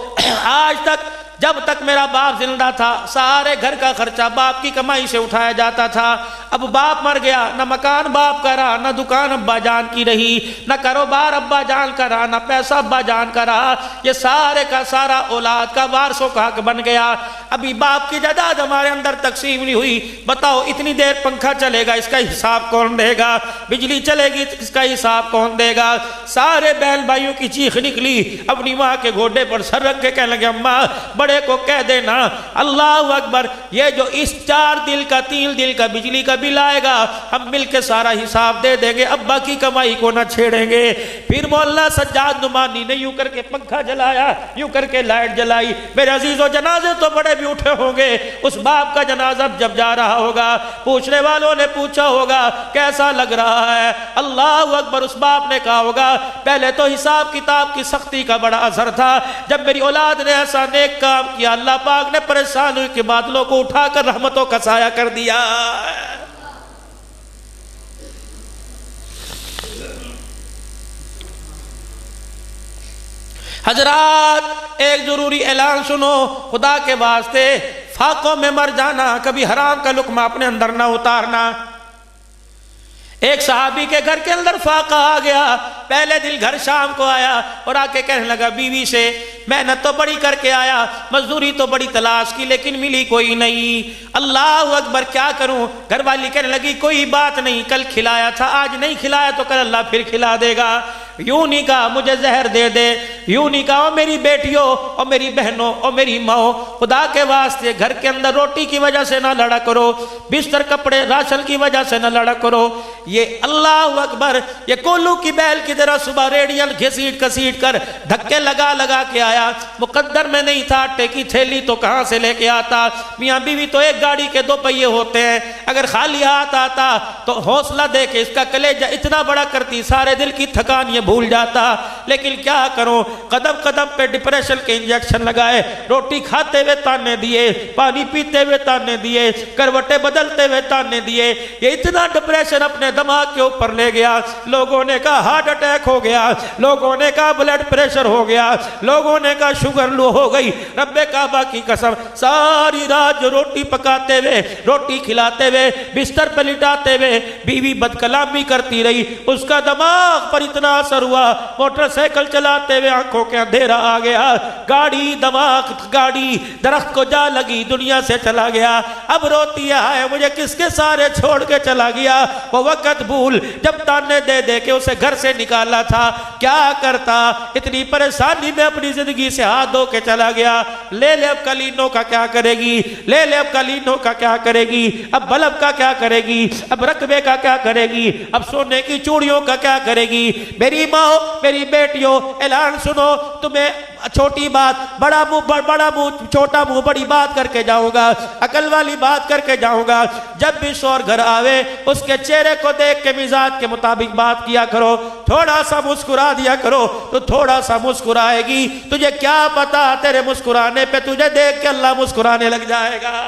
آج تک جب تک میرا باپ زندہ تھا سارے گھر کا خرچہ باپ کی کمائی سے اٹھایا جاتا تھا، اب باپ مر گیا، نہ مکان باپ کا رہا، نہ دکان ابا جان کی رہی، نہ کاروبار ابا جان کا رہا، نہ پیسہ ابا جان کا رہا، یہ سارے کا سارا اولاد کا وارثوں کا حق بن گیا۔ ابھی باپ کی جائیداد ہمارے اندر تقسیم نہیں ہوئی، بتاؤ اتنی دیر پنکھا چلے گا اس کا حساب کون دے گا، بجلی چلے گی اس کا حساب کون دے گا۔ سارے بہن بھائیوں کی چیخ نکلی، اپنی ماں کے گھوڑے پر سر رکھ کے کہنے لگے اماں بڑے کو کہہ دینا اللہ اکبر، یہ جو اس 4 دل کا 3 دل کا بجلی کا بل آئے گا ہم مل کے سارا حساب دے دیں گے، ابا کی کمائی کو نہ چھیڑیں گے۔ پھر مولانا سجاد نعمانی نے یوں کر کے پنکھا جلایا، یوں کر کے لائٹ جلائی۔ میرے عزیزو جنازے تو بڑے بھی اٹھے ہوں گے، اس باپ کا جنازہ جب جا رہا ہوگا پوچھنے والوں نے پوچھا ہوگا کیسا لگ رہا ہے، اللہ اکبر، اس باپ نے کہا ہوگا پہلے تو حساب کتاب کی سختی کا بڑا اثر تھا، جب میری اولاد نے ایسا نیک کام کیا اللہ پاک نے پریشان ہوئی کہ بادلوں کو اٹھا کر رحمتوں کا سایہ کر دیا۔ حضرات ایک ضروری اعلان سنو، خدا کے واسطے فاقوں میں مر جانا، کبھی حرام کا لقمہ اپنے اندر نہ اتارنا۔ ایک صحابی کے گھر کے اندر فاقہ آ گیا، پہلے دن گھر شام کو آیا اور آ کے کہنے لگا بیوی سے محنت تو بڑی کر کے آیا، مزدوری تو بڑی تلاش کی لیکن ملی کوئی نہیں، اللہ اکبر کیا کروں۔ گھر والی کہنے لگی کوئی بات نہیں، کل کھلایا تھا آج نہیں کھلایا تو کل اللہ پھر کھلا دے گا۔ یوں نہیں کہا مجھے زہر دے دے، یوں نہیں کہا میری بیٹیوں اور میری بہنوں اور میری ماں، خدا کے واسطے گھر کے اندر روٹی کی وجہ سے نہ لڑا کرو، بستر کپڑے راشن کی وجہ سے نہ لڑا کرو۔ یہ اللہ اکبر، یہ کولو کی بیل کی طرح صبح ریڈیل گھسیٹ کسیٹ کر دھکے لگا لگا کے آیا، مقدر میں نہیں تھا آٹے کی تھیلی تو کہاں سے لے کے آتا۔ میاں بیوی تو ایک گاڑی کے 2 پہیے ہوتے ہیں، اگر خالی ہاتھ آتا تو حوصلہ دے کے اس کا کلیجہ اتنا بڑا کرتی سارے دل کی تھکان یہ بھول جاتا، لیکن کیا کروں قدم قدم پہ ڈپریشن کے انجیکشن لگائے، روٹی کھاتے ہوئے تانے دیے، پانی پیتے ہوئے تانے دیے، کروٹیں بدلتے ہوئے تانے دیے، یہ اتنا ڈپریشن اپنے دماغ کے اوپر لے گیا۔ لوگوں نے کہا ہارٹ اٹیک ہو گیا، لوگوں نے کہا بلڈ پریشر ہو گیا، لوگوں نے کہا شوگر لو ہو گئی۔ رب کعبہ کی قسم ساری رات جو روٹی پکاتے ہوئے روٹی کھلاتے ہوئے بستر پہ لٹاتے ہوئے بیوی بد کلامی کرتی رہی، اس کا دماغ پر اتنا اثر ہوا، موٹر سائیکل چلاتے ہوئے آنکھوں کے اندھیرا آ گیا، گاڑی دماغ گاڑی درخت کو جا لگی، دنیا سے چلا گیا۔ اب روتی ہے مجھے کس کے سارے چھوڑ کے چلا گیا، وہ وقت بھول جب تانے دے دے کے اسے گھر سے نکالا تھا، کیا کرتا، اتنی پریشانی میں اپنی زندگی سے ہاتھ دھو کے چلا گیا۔ لے لے اب قالینوں کا کیا کرے گی، لے لے اب قالینوں کا کیا کرے گی، اب بلب کا کیا کرے گی، اب رقبے کا کیا کرے گی، اب سونے کی چوڑیوں کا کیا کرے گی۔ میری ماں میری بیٹیوں اعلان سنو، تمہیں چھوٹی بات بڑا منہ چھوٹا منہ بڑی بات کر کے جاؤں گا، عقل والی بات کر کے جاؤں گا۔ جب بھی شوہر گھر آوے اس کے چہرے کو دیکھ کے مزاج کے مطابق بات کیا کرو، تھوڑا سا مسکرا دیا کرو تو تھوڑا سا مسکرائے گی، تجھے کیا پتا تیرے مسکرانے پہ تجھے دیکھ کے اللہ مسکرانے لگ جائے گا۔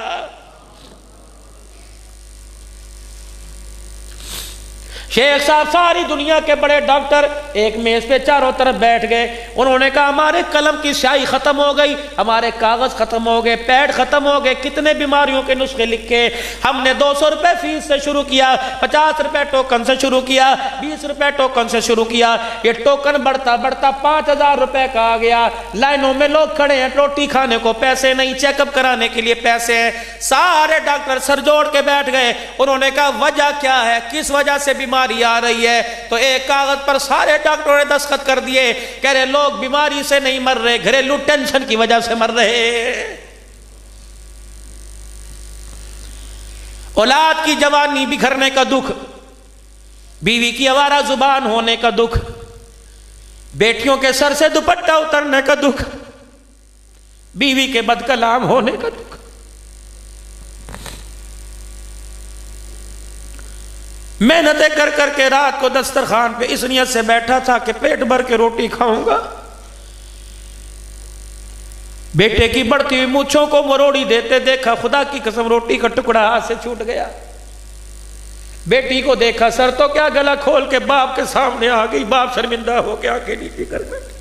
شیخ صاحب ساری دنیا کے بڑے ڈاکٹر ایک میز پہ چاروں طرف بیٹھ گئے، انہوں نے کہا ہمارے قلم کی سیاہی ختم ہو گئی، ہمارے کاغذ ختم ہو گئے، پیڈ ختم ہو گئے، کتنے بیماریوں کے نسخے لکھے، ہم نے 200 روپے فیس سے شروع کیا، 50 روپے ٹوکن سے شروع کیا، 20 روپے ٹوکن سے شروع کیا، یہ ٹوکن بڑھتا بڑھتا 5000 روپے کا آ گیا، لائنوں میں لوگ کھڑے ہیں، روٹی کھانے کو پیسے نہیں، چیک اپ کرانے کے لیے پیسے ہیں۔ سارے ڈاکٹر سر جوڑ کے بیٹھ گئے، انہوں نے کہا وجہ کیا ہے، کس وجہ سے بیماری آ رہی ہے؟ تو ایک کاغذ پر سارے ڈاکٹروں نے دستخط کر دیے، کہہ رہے لوگ بیماری سے نہیں مر رہے، گھریلو ٹینشن کی وجہ سے مر رہے۔ اولاد کی جوانی بکھرنے کا دکھ، بیوی کی آوارہ زبان ہونے کا دکھ، بیٹیوں کے سر سے دوپٹہ اترنے کا دکھ، بیوی کے بد کلام ہونے کا دکھ۔ محنتیں کر کر کے رات کو دسترخوان پہ اس نیت سے بیٹھا تھا کہ پیٹ بھر کے روٹی کھاؤں گا، بیٹے کی بڑھتی ہوئی مونچھوں کو مروڑی دیتے دیکھا، خدا کی قسم روٹی کا ٹکڑا ہاتھ سے چھوٹ گیا۔ بیٹی کو دیکھا، سر تو کیا گلا کھول کے باپ کے سامنے آ گئی۔ باپ شرمندہ ہو کے آنکھیں نیچے کر بیٹھے۔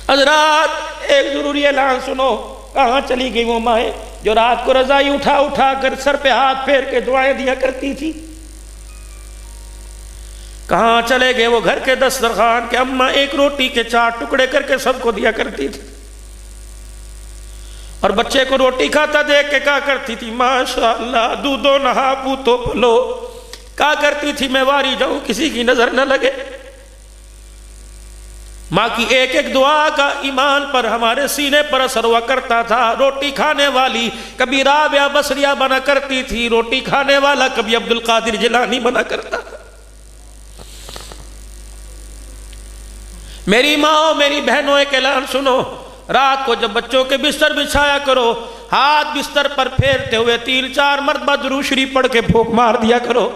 حضرات ایک ضروری اعلان سنو، کہاں چلی گئی وہ مائیں جو رات کو رضائی اٹھا اٹھا کر سر پہ ہاتھ پھیر کے دعائیں دیا کرتی تھی؟ کہاں چلے گئے وہ گھر کے دسترخوان کے اماں ایک روٹی کے 4 ٹکڑے کر کے سب کو دیا کرتی تھی، اور بچے کو روٹی کھاتا دیکھ کے کہا کرتی تھی ماشاءاللہ دودھو نہا پوتو پلو، کہا کرتی تھی میں واری جاؤں کسی کی نظر نہ لگے۔ ماں کی ایک ایک دعا کا ایمان پر ہمارے سینے پر اثر ہوا کرتا تھا۔ روٹی کھانے والی کبھی رابعہ بصریہ بنا کرتی تھی، روٹی کھانے والا کبھی عبد القادر جیلانی بنا کرتا تھا۔ میری ماں میری بہنوں ایک اعلان سنو، رات کو جب بچوں کے بستر بچھایا کرو، ہاتھ بستر پر پھیرتے ہوئے 3-4 مرتبہ درود شریف پڑھ کے پھونک مار دیا کرو۔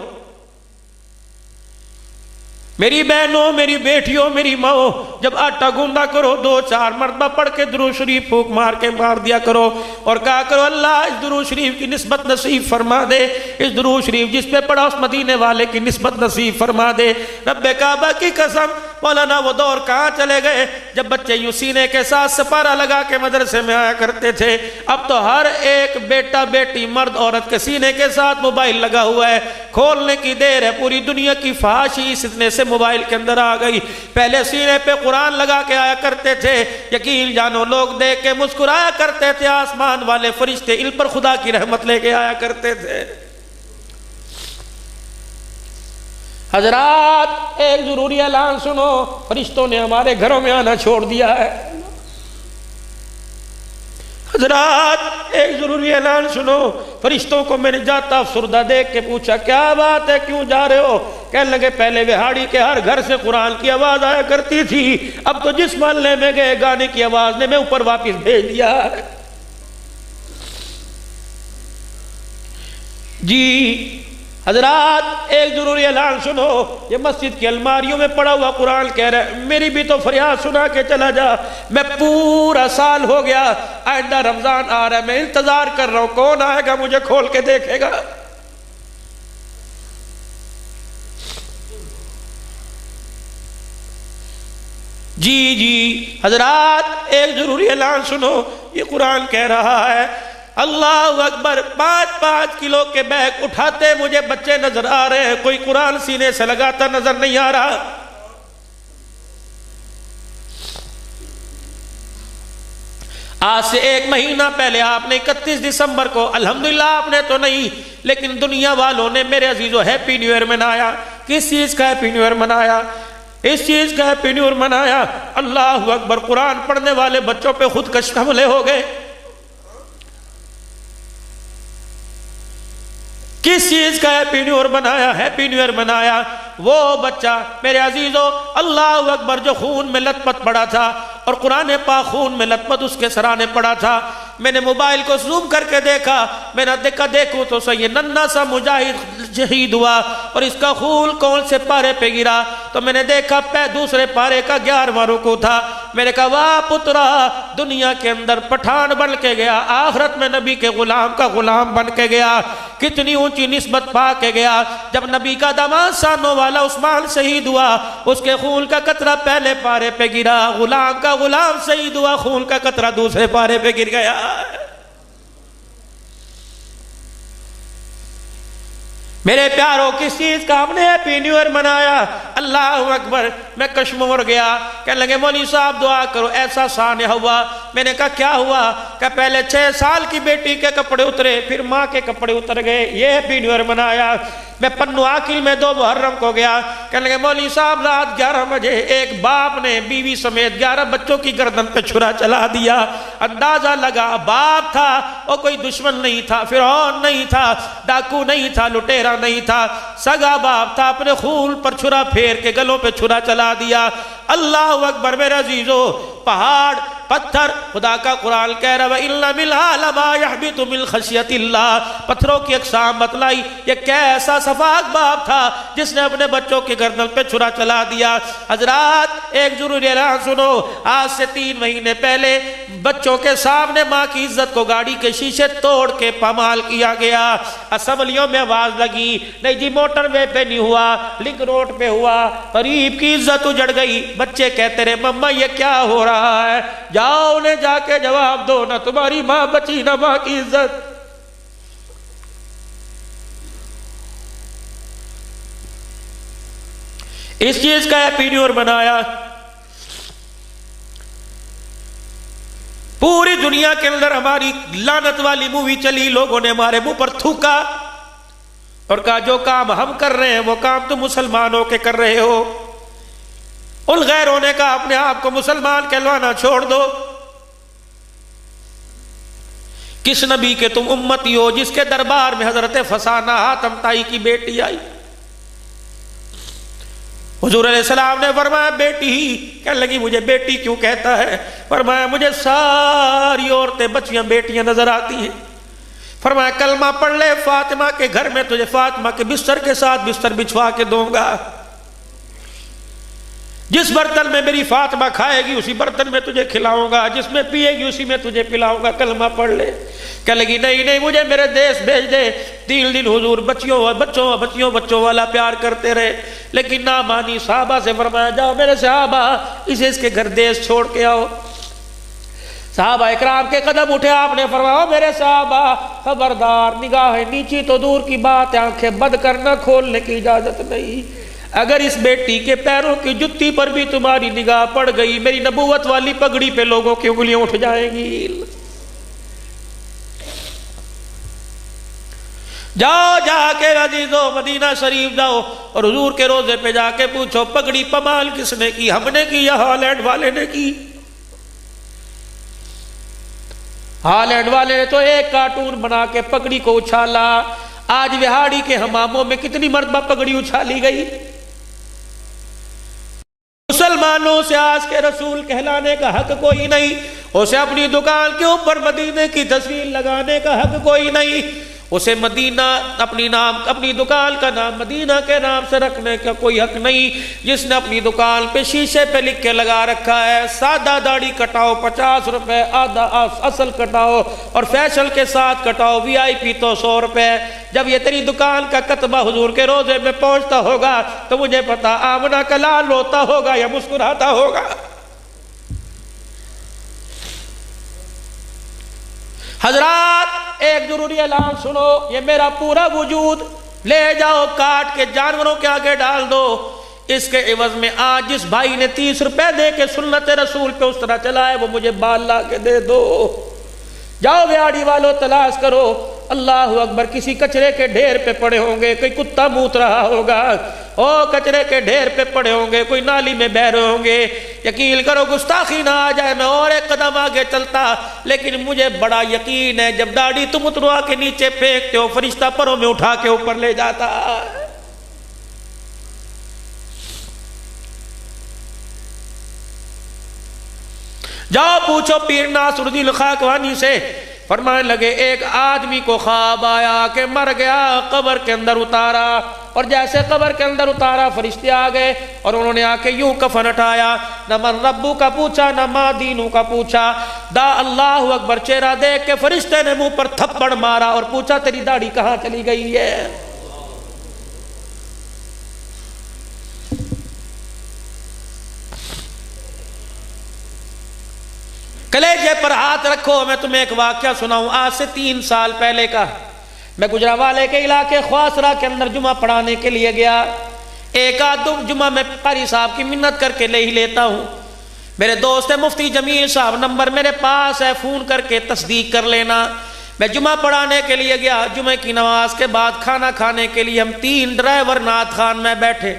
میری بہنوں میری بیٹیوں میری ماں، جب آٹا گوندا کرو 2-4 مرتبہ پڑھ کے درود شریف پھونک مار کے مار دیا کرو، اور کہا کرو اللہ اس درود شریف کی نسبت نصیب فرما دے، اس درود شریف جس پہ پڑھا اس مدینے والے کی نسبت نصیب فرما دے۔ رب کعبہ کی قسم مولانا وہ دور کہاں چلے گئے جب بچے یوں سینے کے ساتھ سپارہ لگا کے مدرسے میں آیا کرتے تھے؟ اب تو ہر ایک بیٹا بیٹی مرد عورت کے سینے کے ساتھ موبائل لگا ہوا ہے، کھولنے کی دیر ہے، پوری دنیا کی فحاشی اس اتنے سے موبائل کے اندر آ گئی۔ پہلے سینے پہ قرآن لگا کے آیا کرتے تھے، یقین جانو لوگ دیکھ کے مسکرایا کرتے تھے، آسمان والے فرشتے ان پر خدا کی رحمت لے کے آیا کرتے تھے۔ حضرات ایک ضروری اعلان سنو، فرشتوں نے ہمارے گھروں میں آنا چھوڑ دیا ہے۔ حضرات ایک ضروری اعلان سنو، فرشتوں کو میں نے جاتا افسردہ دیکھ کے پوچھا کیا بات ہے کیوں جا رہے ہو؟ کہنے لگے پہلے وہاڑی کے ہر گھر سے قرآن کی آواز آیا کرتی تھی، اب تو جس محلے میں گئے گانے کی آواز نے میں اوپر واپس بھیج دیا۔ جی حضرات ایک ضروری اعلان سنو، یہ مسجد کی الماریوں میں پڑا ہوا قرآن کہہ رہا ہے میری بھی تو فریاد سنا کے چلا جا، میں پورا سال ہو گیا، آئندہ رمضان آ رہا ہے، میں انتظار کر رہا ہوں کون آئے گا مجھے کھول کے دیکھے گا۔ جی حضرات ایک ضروری اعلان سنو، یہ قرآن کہہ رہا ہے اللہ اکبر، 5-5 کلو کے بیگ اٹھاتے مجھے بچے نظر آ رہے ہیں، کوئی قرآن سینے سے لگاتا نظر نہیں آ رہا۔ آج سے 1 مہینہ پہلے آپ نے 31 دسمبر کو الحمدللہ آپ نے تو نہیں لیکن دنیا والوں نے میرے عزیزو ہیپی نیو ایئر منایا۔ کس چیز کا ہیپی نیو ایئر منایا؟ اس چیز کا ہیپی نیو ایئر منایا، اللہ اکبر، قرآن پڑھنے والے بچوں پہ خودکش حملے ہو گئے۔ کس چیز کا ہیپی نیو ایئر بنایا؟ ہیپی نیو ایئر بنایا وہ بچہ میرے عزیزو اللہ اکبر جو خون میں لت پت پڑا تھا، اور قرآن پاک خون میں لت پت اس کے سرانے پڑا تھا۔ میں نے موبائل کو زوم کر کے دیکھا، میں نے دیکھوں تو صحیح ننھا سا مجاہد شہید ہوا، اور اس کا خون کون سے پارے پہ گرا؟ تو میں نے دیکھا دوسرے پارے کا 11واں رکوع تھا۔ میں نے کہا واہ پترا، دنیا کے اندر پٹھان بن کے گیا، آخرت میں نبی کے غلام کا غلام بن کے گیا، کتنی اونچی نسبت پا کے گیا۔ جب نبی کا داماد سانوں والا عثمان شہید ہوا، اس کے خون کا قطرہ پہلے پارے پہ گرا، غلام کا غلام شہید ہوا، خون کا قطرہ دوسرے پارے پہ گر گیا۔ میرے پیاروں کس چیز کا ہم نے ہیپی نیو ایئر منایا؟ اللہ اکبر، میں کشمور گیا، کہنے لگے مولوی صاحب دعا کرو ایسا سانحہ ہوا۔ میں نے کہا کیا ہوا؟ کہ پہلے 6 سال کی بیٹی کے کپڑے اترے، پھر ماں کے کپڑے اتر گئے، یہ ہیپی نیو ایئر منایا۔ میں پنو عاقل میں 2 محرم کو گیا، کہنے لگے مولوی صاحب رات 11 بجے ایک باپ نے بیوی سمیت 11 بچوں کی گردن پہ چھرا چلا دیا۔ اندازہ لگا باپ تھا، وہ کوئی دشمن نہیں تھا، فرعون نہیں تھا، ڈاکو نہیں تھا، لٹیرا نہیں تھا، سگا باپ تھا، اپنے خون پر چھرا پھیر کے گلوں پہ چھرا چلا دیا۔ اللہ اکبر میرے عزیزو، پہاڑ پتھر، خدا کا قرآن کہہ رہا ہے وَإِنَّ مِنْهَا لَمَا يَحْبِطُ مِنْ خَشْيَةِ اللَّهِ، پتھروں کی اقسام بتلائی۔ یہ کیسا سفاک باپ تھا جس نے اپنے بچوں کے گردن پہ چھرا چلا دیا۔ حضرات ایک ضروری اعلان سنو، آج سے 3 مہینے پہلے بچوں کے سامنے ماں کی عزت کو گاڑی کے شیشے توڑ کے پامال کیا گیا۔ اسمبلیوں میں آواز لگی، نہیں جی موٹر وے پہ نہیں ہوا، لنک روڈ پہ ہوا، غریب کی عزت اجڑ گئی۔ بچے کہتے رہے مما یہ کیا ہو رہا ہے؟ جاؤ انہیں جا کے جواب دو، نہ تمہاری ماں بچی نہ ماں کی عزت۔ اس چیز کا اپینیور بنایا، پوری دنیا کے اندر ہماری لعنت والی مووی چلی، لوگوں نے ہمارے منہ پر تھوکا اور کہا جو کام ہم کر رہے ہیں وہ کام تم مسلمان ہو کے کر رہے ہو۔ ان غیروں نے کہا اپنے آپ کو مسلمان کہلوانا چھوڑ دو، کس نبی کے تم امتی ہو جس کے دربار میں حضرت فسانہ حاتم طائی کی بیٹی آئی؟ حضور علیہ السلام نے فرمایا بیٹی ہی؟ کہنے لگی مجھے بیٹی کیوں کہتا ہے؟ فرمایا مجھے ساری عورتیں بچیاں بیٹیاں نظر آتی ہیں۔ فرمایا کلمہ پڑھ لے فاطمہ کے گھر میں تجھے فاطمہ کے بستر کے ساتھ بستر بچھوا کے دوں گا، جس برتن میں میری فاطمہ کھائے گی اسی برتن میں تجھے کھلاؤں گا، جس میں پیے گی اسی میں تجھے پلاؤں گا، کلمہ پڑھ لے۔ کہنے لگی نہیں مجھے میرے دیس بھیج دے۔ 3 دن حضور بچوں والا پیار کرتے رہے لیکن نہ مانی۔ صحابہ سے فرمایا جاؤ میرے صحابہ اسے اس کے گھر دیس چھوڑ کے آؤ۔ صحابہ اکرام کے قدم اٹھے، آپ نے فرمایا میرے صحابہ خبردار، نگاہ نیچی تو دور کی بات، آنکھیں بند کرنا کھولنے کی اجازت نہیں۔ اگر اس بیٹی کے پیروں کی جتی پر بھی تمہاری نگاہ پڑ گئی میری نبوت والی پگڑی پہ لوگوں کی انگلیاں اٹھ جائیں گی۔ جاؤ جا کے عزیزو مدینہ شریف جاؤ اور حضور کے روزے پہ جا کے پوچھو پگڑی پمال کس نے کی؟ ہم نے کی یا ہالینڈ والے نے کی؟ ہالینڈ والے نے تو ایک کارٹون بنا کے پگڑی کو اچھالا۔ آج وہاڑی کے حماموں میں کتنی مرتبہ پگڑی اچھالی گئی۔ مسلمانوں سے آج کے رسول کہلانے کا حق کوئی نہیں، اسے اپنی دکان کے اوپر مدینے کی تصویر لگانے کا حق کوئی نہیں، اسے مدینہ اپنی دکان کا نام مدینہ کے نام سے رکھنے کا کوئی حق نہیں۔ جس نے اپنی دکان پہ شیشے پہ لکھ کے لگا رکھا ہے سادہ داڑھی کٹاؤ 50 روپے، آدھا اصل کٹاؤ اور فیشل کے ساتھ کٹاؤ VIP تو 100 روپے، جب یہ تیری دکان کا کتبہ حضور کے روزے میں پہنچتا ہوگا تو مجھے پتا آمنہ کا لال روتا ہوگا یا مسکراتا ہوگا۔ حضرات ایک ضروری اعلان سنو، یہ میرا پورا وجود لے جاؤ کاٹ کے جانوروں کے آگے ڈال دو، اس کے عوض میں آج جس بھائی نے 30 روپے دے کے سنت رسول پہ اس طرح چلائے وہ مجھے بال لا کے دے دو۔ جاؤ ویاڑی والوں تلاش کرو، اللہ اکبر، کسی کچرے کے ڈھیر پہ پڑے ہوں گے، کوئی کتا موت رہا ہوگا، کچرے کے ڈھیر پہ پڑے ہوں گے، کوئی نالی میں بہ رہے ہوں گے۔ یقین کرو گستاخی نہ آ جائے میں اور ایک قدم آگے چلتا، لیکن مجھے بڑا یقین ہے جب داڑھی تم اتروا کے نیچے پھینکتے ہو فرشتہ پروں میں اٹھا کے اوپر لے جاتا۔ جاؤ پوچھو پیر ناصر الدین خاکوانی سے، فرمانے لگے ایک آدمی کو خواب آیا کہ مر گیا، قبر کے اندر اتارا، اور جیسے قبر کے اندر اتارا فرشتے آ گئے اور انہوں نے آ کے یوں کفن ہٹایا، نہ من ربو کا پوچھا نہ ما دینو کا پوچھا، دا اللہ اکبر چہرہ دیکھ کے فرشتے نے منہ پر تھپڑ مارا اور پوچھا تیری داڑھی کہاں چلی گئی ہے؟ کلیجے پر ہاتھ رکھو، میں تمہیں ایک واقعہ سناؤں آج سے 3 سال پہلے کا۔ میں گجرانوالے کے علاقے خواسرہ کے اندر جمعہ پڑھانے کے لیے گیا، ایک آدھ جمعہ میں قاری صاحب کی منت کر کے لے ہی لیتا ہوں۔ میرے دوست مفتی جمیل صاحب نمبر میرے پاس ہے، فون کر کے تصدیق کر لینا۔ میں جمعہ پڑھانے کے لیے گیا، جمعہ کی نماز کے بعد کھانا کھانے کے لیے ہم 3 ڈرائیور نعت خان میں بیٹھے،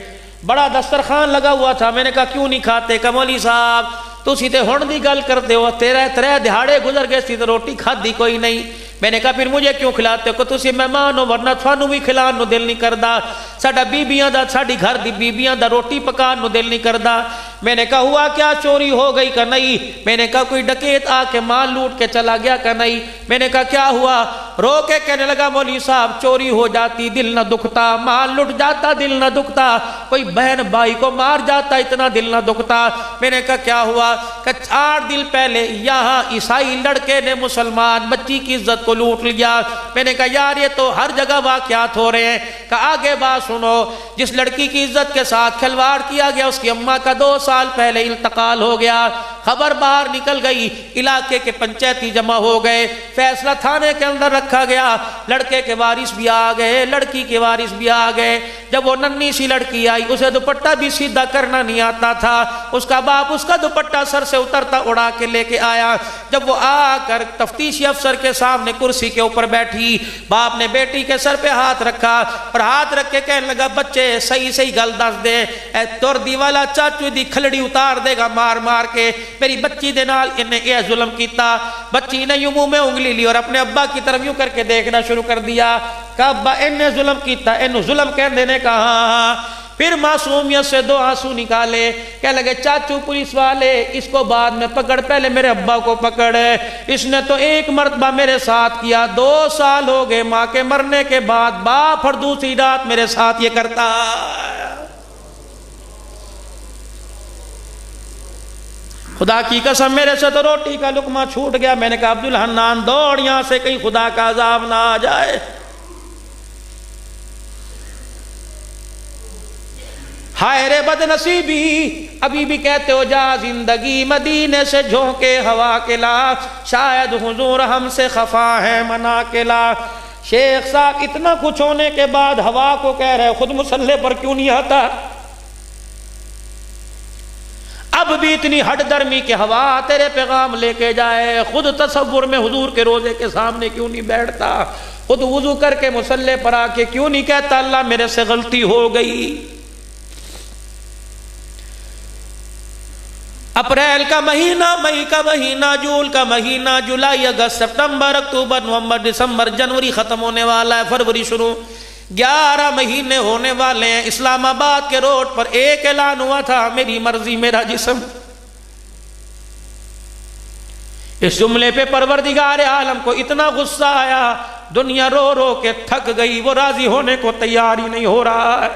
بڑا دسترخوان لگا ہوا تھا۔ میں نے کہا کیوں نہیں کھاتے؟ کہ مولوی صاحب تسی تے ہن دی گل کرتے ہو، تیرے دہاڑے گزر گئے سی تو روٹی کھادی کوئی نہیں۔ میں نے کہا پھر مجھے کیوں کھلاتے ہو؟ کہ تسی مہمان ہو ورنہ تھانوں بھی کھلان نو دل نہیں کردا، ساڈا بیبیاں دا ساڈی گھر دی بیبیاں دا روٹی پکان نو دل نہیں کردا۔ میں نے کہا ہوا کیا، چوری ہو گئی کہ نہیں؟ میں نے کہا کوئی ڈکیت آ کے مال لوٹ کے چلا گیا کہ نہیں؟ میں نے کہا کیا ہوا؟ رو کے کہنے لگا مولوی صاحب چوری ہو جاتی دل نہ دکھتا، مال لٹ جاتا دل نہ دکھتا، کوئی بہن بھائی کو مار جاتا اتنا دل نہ دکھتا۔ میں نے کہا کیا ہوا؟ کہ 8 دن پہلے یہاں عیسائی لڑکے نے مسلمان بچی کی عزت کو لوٹ لیا۔ میں نے کہا یار یہ تو ہر جگہ واقعات ہو رہے ہیں۔ کہ آگے بات سنو، جس لڑکی کی عزت کے ساتھ کھلواڑ کیا گیا اس کی اماں کا 2 سال پہلے انتقال ہو گیا۔ خبر باہر نکل گئی، علاقے کے پنچایتی جمع ہو گئے، فیصلہ تھانے کے اندر رکھا گیا، لڑکے کے وارث بھی آ گئے، لڑکی کے وارث بھی آ گئے۔ جب وہ ننھی سی لڑکی آئی، اسے دوپٹہ بھی سیدھا کرنا نہیں آتا تھا، اس کا باپ اس کا دوپٹہ سر سے اترتا اڑا کے لے کے آیا۔ جب وہ آ کر تفتیشی افسر کے سامنے کرسی کے اوپر بیٹھی، باپ نے بیٹی کے سر پہ ہاتھ رکھا اور ہاتھ رکھ کے کہنے لگا بچے صحیح صحیح گل دس دے، اے توردی والا چاچو دی کھلڑی اتار دے گا مار مار کے، میری بچی دے نال انہیں یہ ظلم کیتا۔ بچی نے یوں منہ میں انگلی لی اور اپنے ابا کی طرف یوں کر کے دیکھنا شروع کر دیا۔ کہا ابا انہیں ظلم کیتا، انہوں ظلم کہنے نے کہا ہاں۔ پھر معصومیت سے 2 آنسو نکالے، کہنے لگے چاچو پولیس والے اس کو بعد میں پکڑ، پہلے میرے ابا کو پکڑ، اس نے تو 1 مرتبہ میرے ساتھ کیا، 2 سال ہو گئے ماں کے مرنے کے بعد باپ اور دوسری رات میرے ساتھ یہ کرتا۔ خدا کی قسم میرے سے تو روٹی کا لقمہ چھوٹ گیا۔ میں نے کہا عبدالحنان دوڑ یہاں سے، کہیں خدا کا عذاب نہ آ جائے۔ ہائے رے بد نصیبی، ابھی بھی کہتے ہو جا زندگی مدینے سے جھونکے ہوا کے لا، شاید حضور ہم سے خفا ہے منا کے لا۔ شیخ صاحب اتنا کچھ ہونے کے بعد ہوا کو کہہ رہے خود مسلح پر کیوں نہیں آتا؟ اب بھی اتنی ہٹ درمی کہ ہوا تیرے پیغام لے کے جائے، خود تصور میں حضور کے روزے کے سامنے کیوں نہیں بیٹھتا؟ خود وضو کر کے مسلح پر آ کے کیوں نہیں کہتا اللہ میرے سے غلطی ہو گئی؟ اپریل کا مہینہ، مئی کا مہینہ، جون کا مہینہ، جولائی، اگست، سپتمبر، اکتوبر، نومبر، دسمبر، جنوری ختم ہونے والا ہے، فروری شروع، 11 مہینے ہونے والے ہیں۔ اسلام آباد کے روڈ پر ایک اعلان ہوا تھا، میری مرضی میرا جسم۔ اس جملے پہ پروردگار عالم کو اتنا غصہ آیا، دنیا رو رو کے تھک گئی، وہ راضی ہونے کو تیار ہی نہیں ہو رہا ہے۔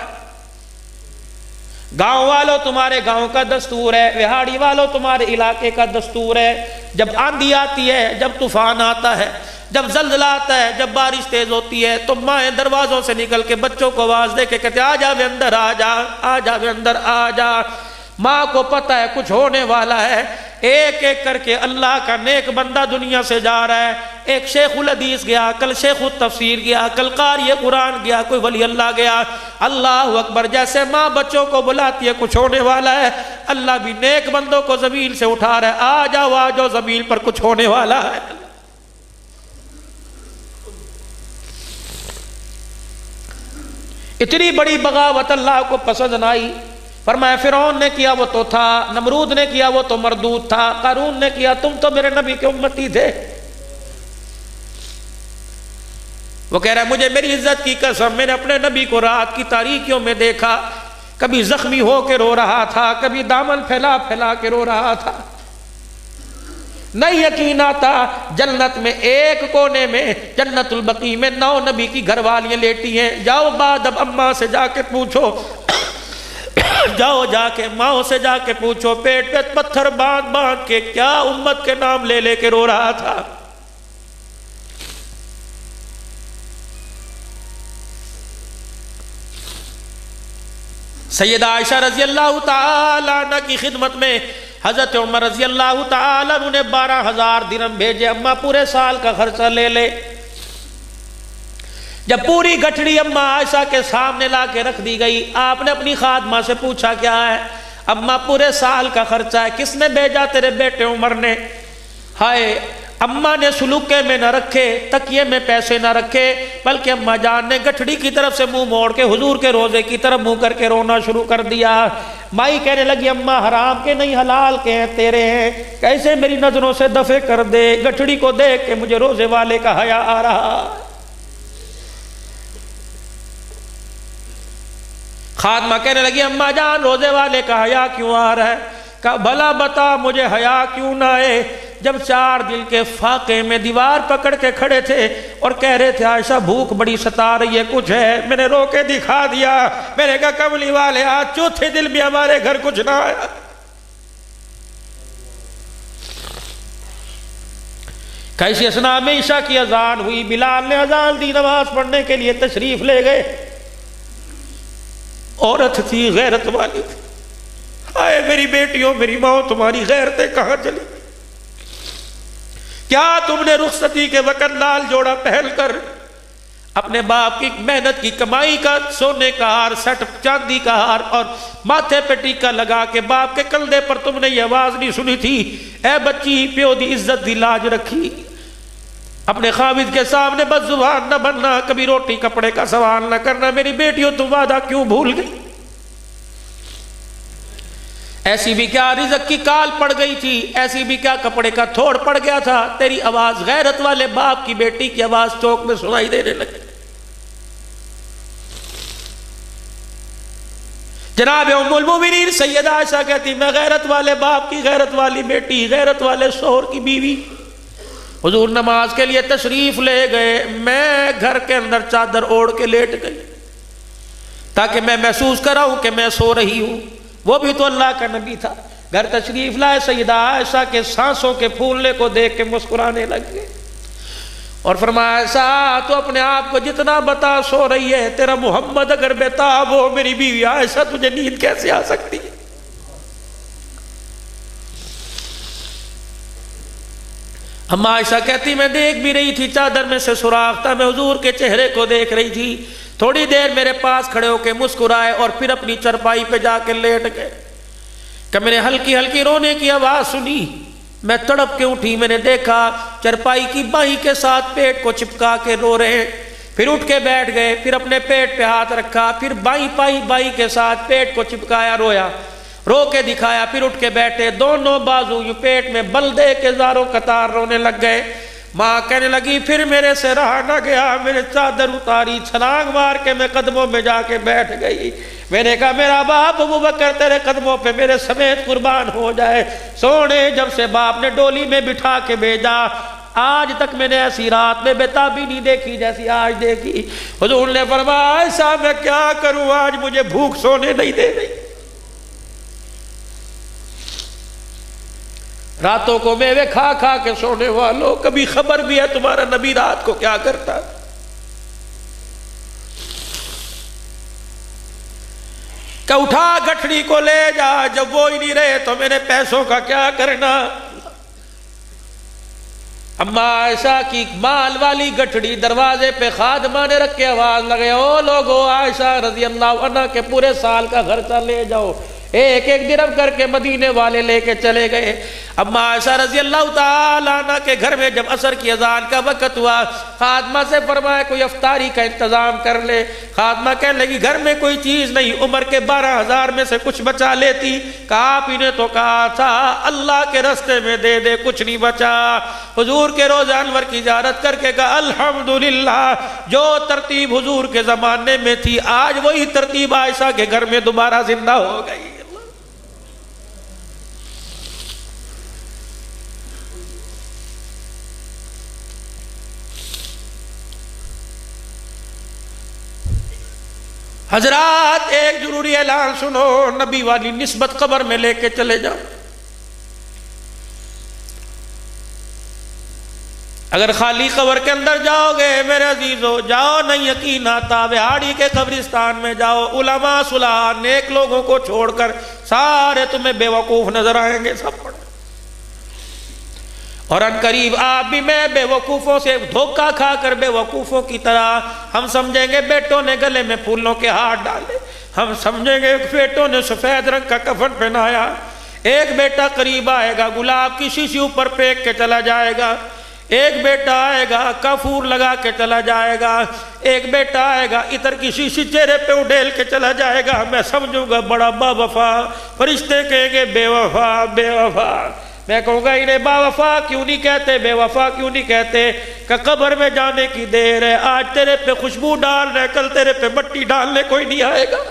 گاؤں والوں تمہارے گاؤں کا دستور ہے، وہاڑی والوں تمہارے علاقے کا دستور ہے، جب آندھی آتی ہے، جب طوفان آتا ہے، جب زلزلہ آتا ہے، جب بارش تیز ہوتی ہے تو مائیں دروازوں سے نکل کے بچوں کو آواز دے کے کہتے آ جا وے اندر، آ جا، آ جا وے اندر، آ جا۔ ماں کو پتہ ہے کچھ ہونے والا ہے، ایک ایک کر کے اللہ کا نیک بندہ دنیا سے جا رہا ہے۔ ایک شیخ الحدیث گیا، کل شیخ التفسیر گیا، کل قاری قرآن گیا، کوئی ولی اللہ گیا۔ اللہ اکبر، جیسے ماں بچوں کو بلاتی ہے کچھ ہونے والا ہے، اللہ بھی نیک بندوں کو زمین سے اٹھا رہا ہے، آ جاؤ آ جاؤ زمین پر کچھ ہونے والا ہے۔ اتنی بڑی بغاوت اللہ کو پسند نہ آئی، فرمایا فرعون نے کیا وہ تو تھا، نمرود نے کیا وہ تو مردود تھا، قارون نے کیا، تم تو میرے نبی کے امتی تھے۔ وہ کہہ رہا ہے مجھے میری عزت کی قسم، میں نے اپنے نبی کو رات کی تاریکیوں میں دیکھا، کبھی زخمی ہو کے رو رہا تھا، کبھی دامن پھیلا پھیلا کے رو رہا تھا۔ نہیں یقین آتا، جنت میں ایک کونے میں جنت البقیع میں 9 نبی کی گھر والیاں لیٹی ہیں۔ جاؤ بعد اب اماں سے جا کے پوچھو، جاؤ جا کے ماں سے جا کے پوچھو، پیٹ پہ پتھر باندھ باندھ کے کیا امت کے نام لے لے کے رو رہا تھا۔ سیدہ عائشہ رضی اللہ تعالی عنہ کی خدمت میں حضرت عمر رضی اللہ تعالی عنہ نے 12,000 درہم بھیجے، اماں پورے سال کا خرچہ لے لے۔ جب پوری گٹھڑی اماں عائشہ کے سامنے لا کے رکھ دی گئی، آپ نے اپنی خادمہ سے پوچھا کیا ہے؟ اماں پورے سال کا خرچہ ہے، کس نے بھیجا؟ تیرے بیٹے عمر نے۔ ہائے، اماں نے سلوکے میں نہ رکھے، تکیے میں پیسے نہ رکھے، بلکہ اماں جان نے گٹھڑی کی طرف سے منہ موڑ کے حضور کے روزے کی طرف منہ کر کے رونا شروع کر دیا۔ مائی کہنے لگی اماں حرام کے نہیں حلال کے ہیں، تیرے ہیں، کیسے میری نظروں سے دفع کر دے، گٹھڑی کو دیکھ کے مجھے روزے والے کا حیا آ رہا۔ خادمہ کہنے لگی اماں جان روزے والے کا حیا کیوں آ رہا ہے؟ کہا بھلا بتا مجھے حیا کیوں نہ آئے جب 4 دن کے فاقے میں دیوار پکڑ کے کھڑے تھے اور کہہ رہے تھے عائشہ بھوک بڑی ستا رہی ہے کچھ ہے، میں نے رو کے دکھا دیا، میں نے کہا کملی والے آج چوتھے دن بھی ہمارے گھر کچھ نہ آیا۔ کیسی اسنا میں عشاء کی اذان ہوئی، بلال نے اذان دی، نماز پڑھنے کے لیے تشریف لے گئے۔ عورت تھی غیرت والی تھی، آئے میری بیٹیوں میری ماں تمہاری غیرتیں کہاں چلی؟ کیا تم نے رخصتی کے وقت لال جوڑا پہن کر اپنے باپ کی محنت کی کمائی کا سونے کا ہار، سٹ چاندی کا ہار اور ماتھے پہ ٹیکا لگا کے باپ کے کندھے پر تم نے یہ آواز نہیں سنی تھی اے بچی پیو دی عزت دی لاج رکھی؟ اپنے خاوند کے سامنے بد زبان نہ بننا، کبھی روٹی کپڑے کا سوال نہ کرنا۔ میری بیٹیوں تم وعدہ کیوں بھول گئی؟ ایسی بھی کیا رزق کی کال پڑ گئی تھی، ایسی بھی کیا کپڑے کا تھوڑ پڑ گیا تھا، تیری آواز غیرت والے باپ کی بیٹی کی آواز چوک میں سنائی دینے لگی۔ جناب ام المومنین سیدہ عائشہ کہتی میں غیرت والے باپ کی غیرت والی بیٹی، غیرت والے شوہر کی بیوی، حضور نماز کے لیے تشریف لے گئے، میں گھر کے اندر چادر اوڑھ کے لیٹ گئی تاکہ میں محسوس کراؤں کہ میں سو رہی ہوں۔ وہ بھی تو اللہ کا نبی تھا، گھر تشریف لائے، سیدہ عائشہ کے سانسوں کے پھولنے کو دیکھ کے مسکرانے لگے اور فرمایا عائشہ تو اپنے آپ کو جتنا بتا سو رہی ہے، تیرا محمد اگر بیتاب ہو میری بیوی عائشہ تجھے نیند کیسے آ سکتی ہے؟ اما عائشہ کہتی میں دیکھ بھی رہی تھی، چادر میں سے سوراخ تھا، میں حضور کے چہرے کو دیکھ رہی تھی، تھوڑی دیر میرے پاس کھڑے ہو کے مسکرائے اور پھر اپنی چرپائی پہ جا کے لیٹ گئے کہ میں نے ہلکی ہلکی رونے کی آواز سنی، میں تڑپ کے اٹھی، میں نے دیکھا چرپائی کی بائی کے ساتھ پیٹ کو چپکا کے رو رہے ہیں، پھر اٹھ کے بیٹھ گئے، پھر اپنے پیٹ پہ ہاتھ رکھا، پھر بائی کے ساتھ پیٹ کو چپکایا، رویا، رو کے دکھایا، پھر اٹھ کے بیٹھے، دونوں بازو یوں پیٹ میں بل دے کے زاروں قطار رونے لگ گئے۔ ماں کہنے لگی پھر میرے سے رہا نہ گیا، میں نے چادر اتاری، چھلانگ مار کے میں قدموں میں جا کے بیٹھ گئی، میں نے کہا میرا باپ ابو بکر تیرے قدموں پہ میرے سمیت قربان ہو جائے۔ سونے جب سے باپ نے ڈولی میں بٹھا کے بھیجا، آج تک میں نے ایسی رات میں بیتابی نہیں دیکھی جیسی آج دیکھی۔ حضور نے فرمایا ایسا میں کیا کروں، آج مجھے بھوک سونے نہیں دے رہی۔ راتوں کو میوے کھا کھا کے سونے والوں، کبھی خبر بھی ہے تمہارا نبی رات کو کیا کرتا؟ کہ اٹھا گٹھڑی کو لے جا، جب وہ ہی نہیں رہے تو میرے پیسوں کا کیا کرنا؟ اما عائشہ کی مال والی گٹھڑی دروازے پہ خادمہ نے رکھ کے آواز لگے او لوگو عائشہ رضی اللہ عنہ کے پورے سال کا خرچہ لے جاؤ۔ ایک ایک درہم کر کے مدینے والے لے کے چلے گئے۔ اما عائشہ رضی اللہ تعالیٰ عنہ کے گھر میں جب عصر کی اذان کا وقت ہوا، خادمہ سے فرمایا کوئی افطاری کا انتظام کر لے۔ خادمہ کہنے لگی گھر میں کوئی چیز نہیں، عمر کے 12,000 میں سے کچھ بچا لیتی۔ کہا آپ ہی نے تو کہا تھا اللہ کے راستے میں دے دے، کچھ نہیں بچا۔ حضور کے روضہ انور کی زیارت کر کے کہا الحمدللہ، جو ترتیب حضور کے زمانے میں تھی آج وہی ترتیب عائشہ کے گھر میں دوبارہ زندہ ہو گئی۔ حضرات ایک ضروری اعلان سنو، نبی والی نسبت قبر میں لے کے چلے جاؤ۔ اگر خالی قبر کے اندر جاؤ گے میرے عزیزو، جاؤ نہیں یقین آتا، وہاڑی کے قبرستان میں جاؤ، علماء صلاح نیک لوگوں کو چھوڑ کر سارے تمہیں بے وقوف نظر آئیں گے سب پڑھ۔ اور ان قریب آپ بھی میں بے وقوفوں سے دھوکہ کھا کر بے وقوفوں کی طرح ہم سمجھیں گے بیٹوں نے گلے میں پھولوں کے ہاتھ ڈالے، ہم سمجھیں گے بیٹوں نے سفید رنگ کا کفن پہنایا، ایک بیٹا قریب آئے گا گلاب کی شیشی اوپر پھینک کے چلا جائے گا، ایک بیٹا آئے گا کافور لگا کے چلا جائے گا، ایک بیٹا آئے گا عطر کی شیشی چہرے پہ اڈیل کے چلا جائے گا، میں سمجھوں گا بڑا با وفا، فرشتے کہیں گے بے وفا بے وفا، میں کہوں گا انہیں با وفا کیوں نہیں کہتے، بے وفا کیوں نہیں کہتے؟ کہ قبر میں جانے کی دیر ہے، آج تیرے پہ خوشبو ڈال رہے، کل تیرے پہ مٹی ڈالنے کوئی نہیں آئے گا۔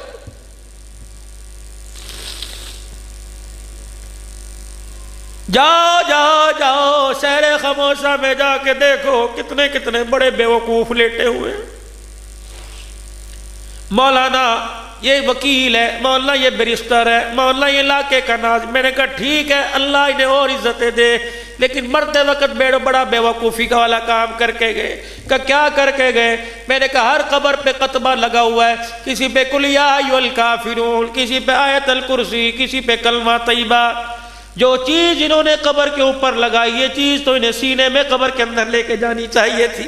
جاؤ جاؤ جاؤ شہر خاموشہ میں جا کے دیکھو کتنے کتنے بڑے بیوقوف لیٹے ہوئے. مولانا یہ وکیل ہے، مولانا یہ بیرسٹر ہے، مولانا یہ علاقے کا ناظر. میں نے کہا ٹھیک ہے اللہ انہیں اور عزتیں دے، لیکن مرتے وقت بڑا بیوقوفی کا والا کام کر کے گئے. کہ کیا کر کے گئے؟ میں نے کہا ہر قبر پہ قطبہ لگا ہوا ہے، کسی پہ قل یا ایھا الکافرون، کسی پہ آیت الکرسی، کسی پہ کلمہ طیبہ. جو چیز انہوں نے قبر کے اوپر لگائی یہ چیز تو انہیں سینے میں قبر کے اندر لے کے جانی چاہیے تھی.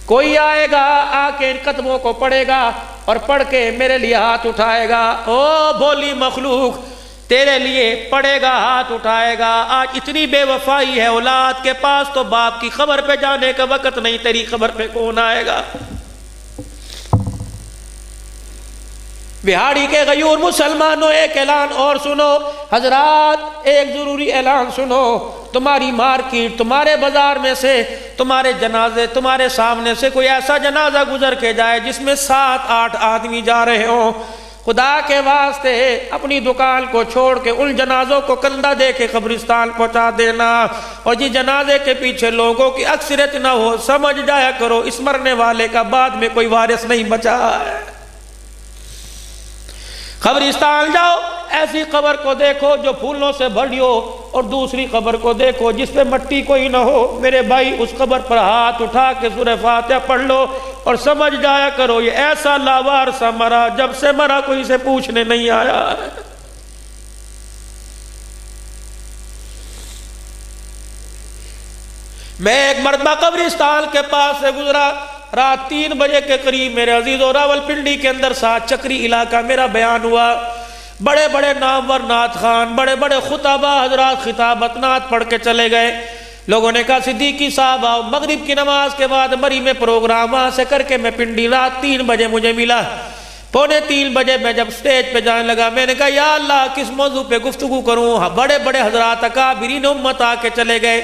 کوئی آئے گا آ کے ان قدموں کو پڑھے گا اور پڑھ کے میرے لیے ہاتھ اٹھائے گا. او بولی مخلوق تیرے لیے پڑھے گا ہاتھ اٹھائے گا. آج اتنی بے وفائی ہے اولاد کے پاس تو باپ کی خبر پہ جانے کا وقت نہیں، تیری خبر پہ کون آئے گا؟ بہاڑی کے غیور مسلمانوں ایک اعلان اور سنو حضرات، ایک ضروری اعلان سنو. تمہاری مارکیٹ، تمہارے بازار میں سے تمہارے جنازے، تمہارے سامنے سے کوئی ایسا جنازہ گزر کے جائے جس میں 7-8 آدمی جا رہے ہوں، خدا کے واسطے اپنی دکان کو چھوڑ کے ان جنازوں کو کندھا دے کے قبرستان پہنچا دینا. اور جی جنازے کے پیچھے لوگوں کی اکثریت نہ ہو، سمجھ جایا کرو اس مرنے والے کا بعد میں کوئی وارث نہیں بچا ہے. قبرستان جاؤ، ایسی قبر کو دیکھو جو پھولوں سے بھری ہو، اور دوسری قبر کو دیکھو جس پہ مٹی کوئی نہ ہو. میرے بھائی اس قبر پر ہاتھ اٹھا کے سورہ فاتحہ پڑھ لو اور سمجھ جایا کرو یہ ایسا لاوار سا مرا جب سے مرا کوئی سے پوچھنے نہیں آیا ہے. میں ایک مرتبہ قبرستان کے پاس سے گزرا، رات 3 بجے کے قریب میرے عزیزوں راولپنڈی کے اندر 7 چکری علاقہ میرا بیان ہوا. بڑے بڑے نامور نعت خان، بڑے بڑے خطبہ حضرات خطابت نعت پڑھ کے چلے گئے. لوگوں نے کہا صدیقی صاحب آؤ. مغرب کی نماز کے بعد مری میں پروگرام وہاں سے کر کے میں پنڈی رات 3 بجے مجھے ملا. 2:45 بجے میں جب سٹیج پہ جانے لگا میں نے کہا یا اللہ کس موضوع پہ گفتگو کروں؟ بڑے بڑے حضرات اکابرین امت آ کے چلے گئے،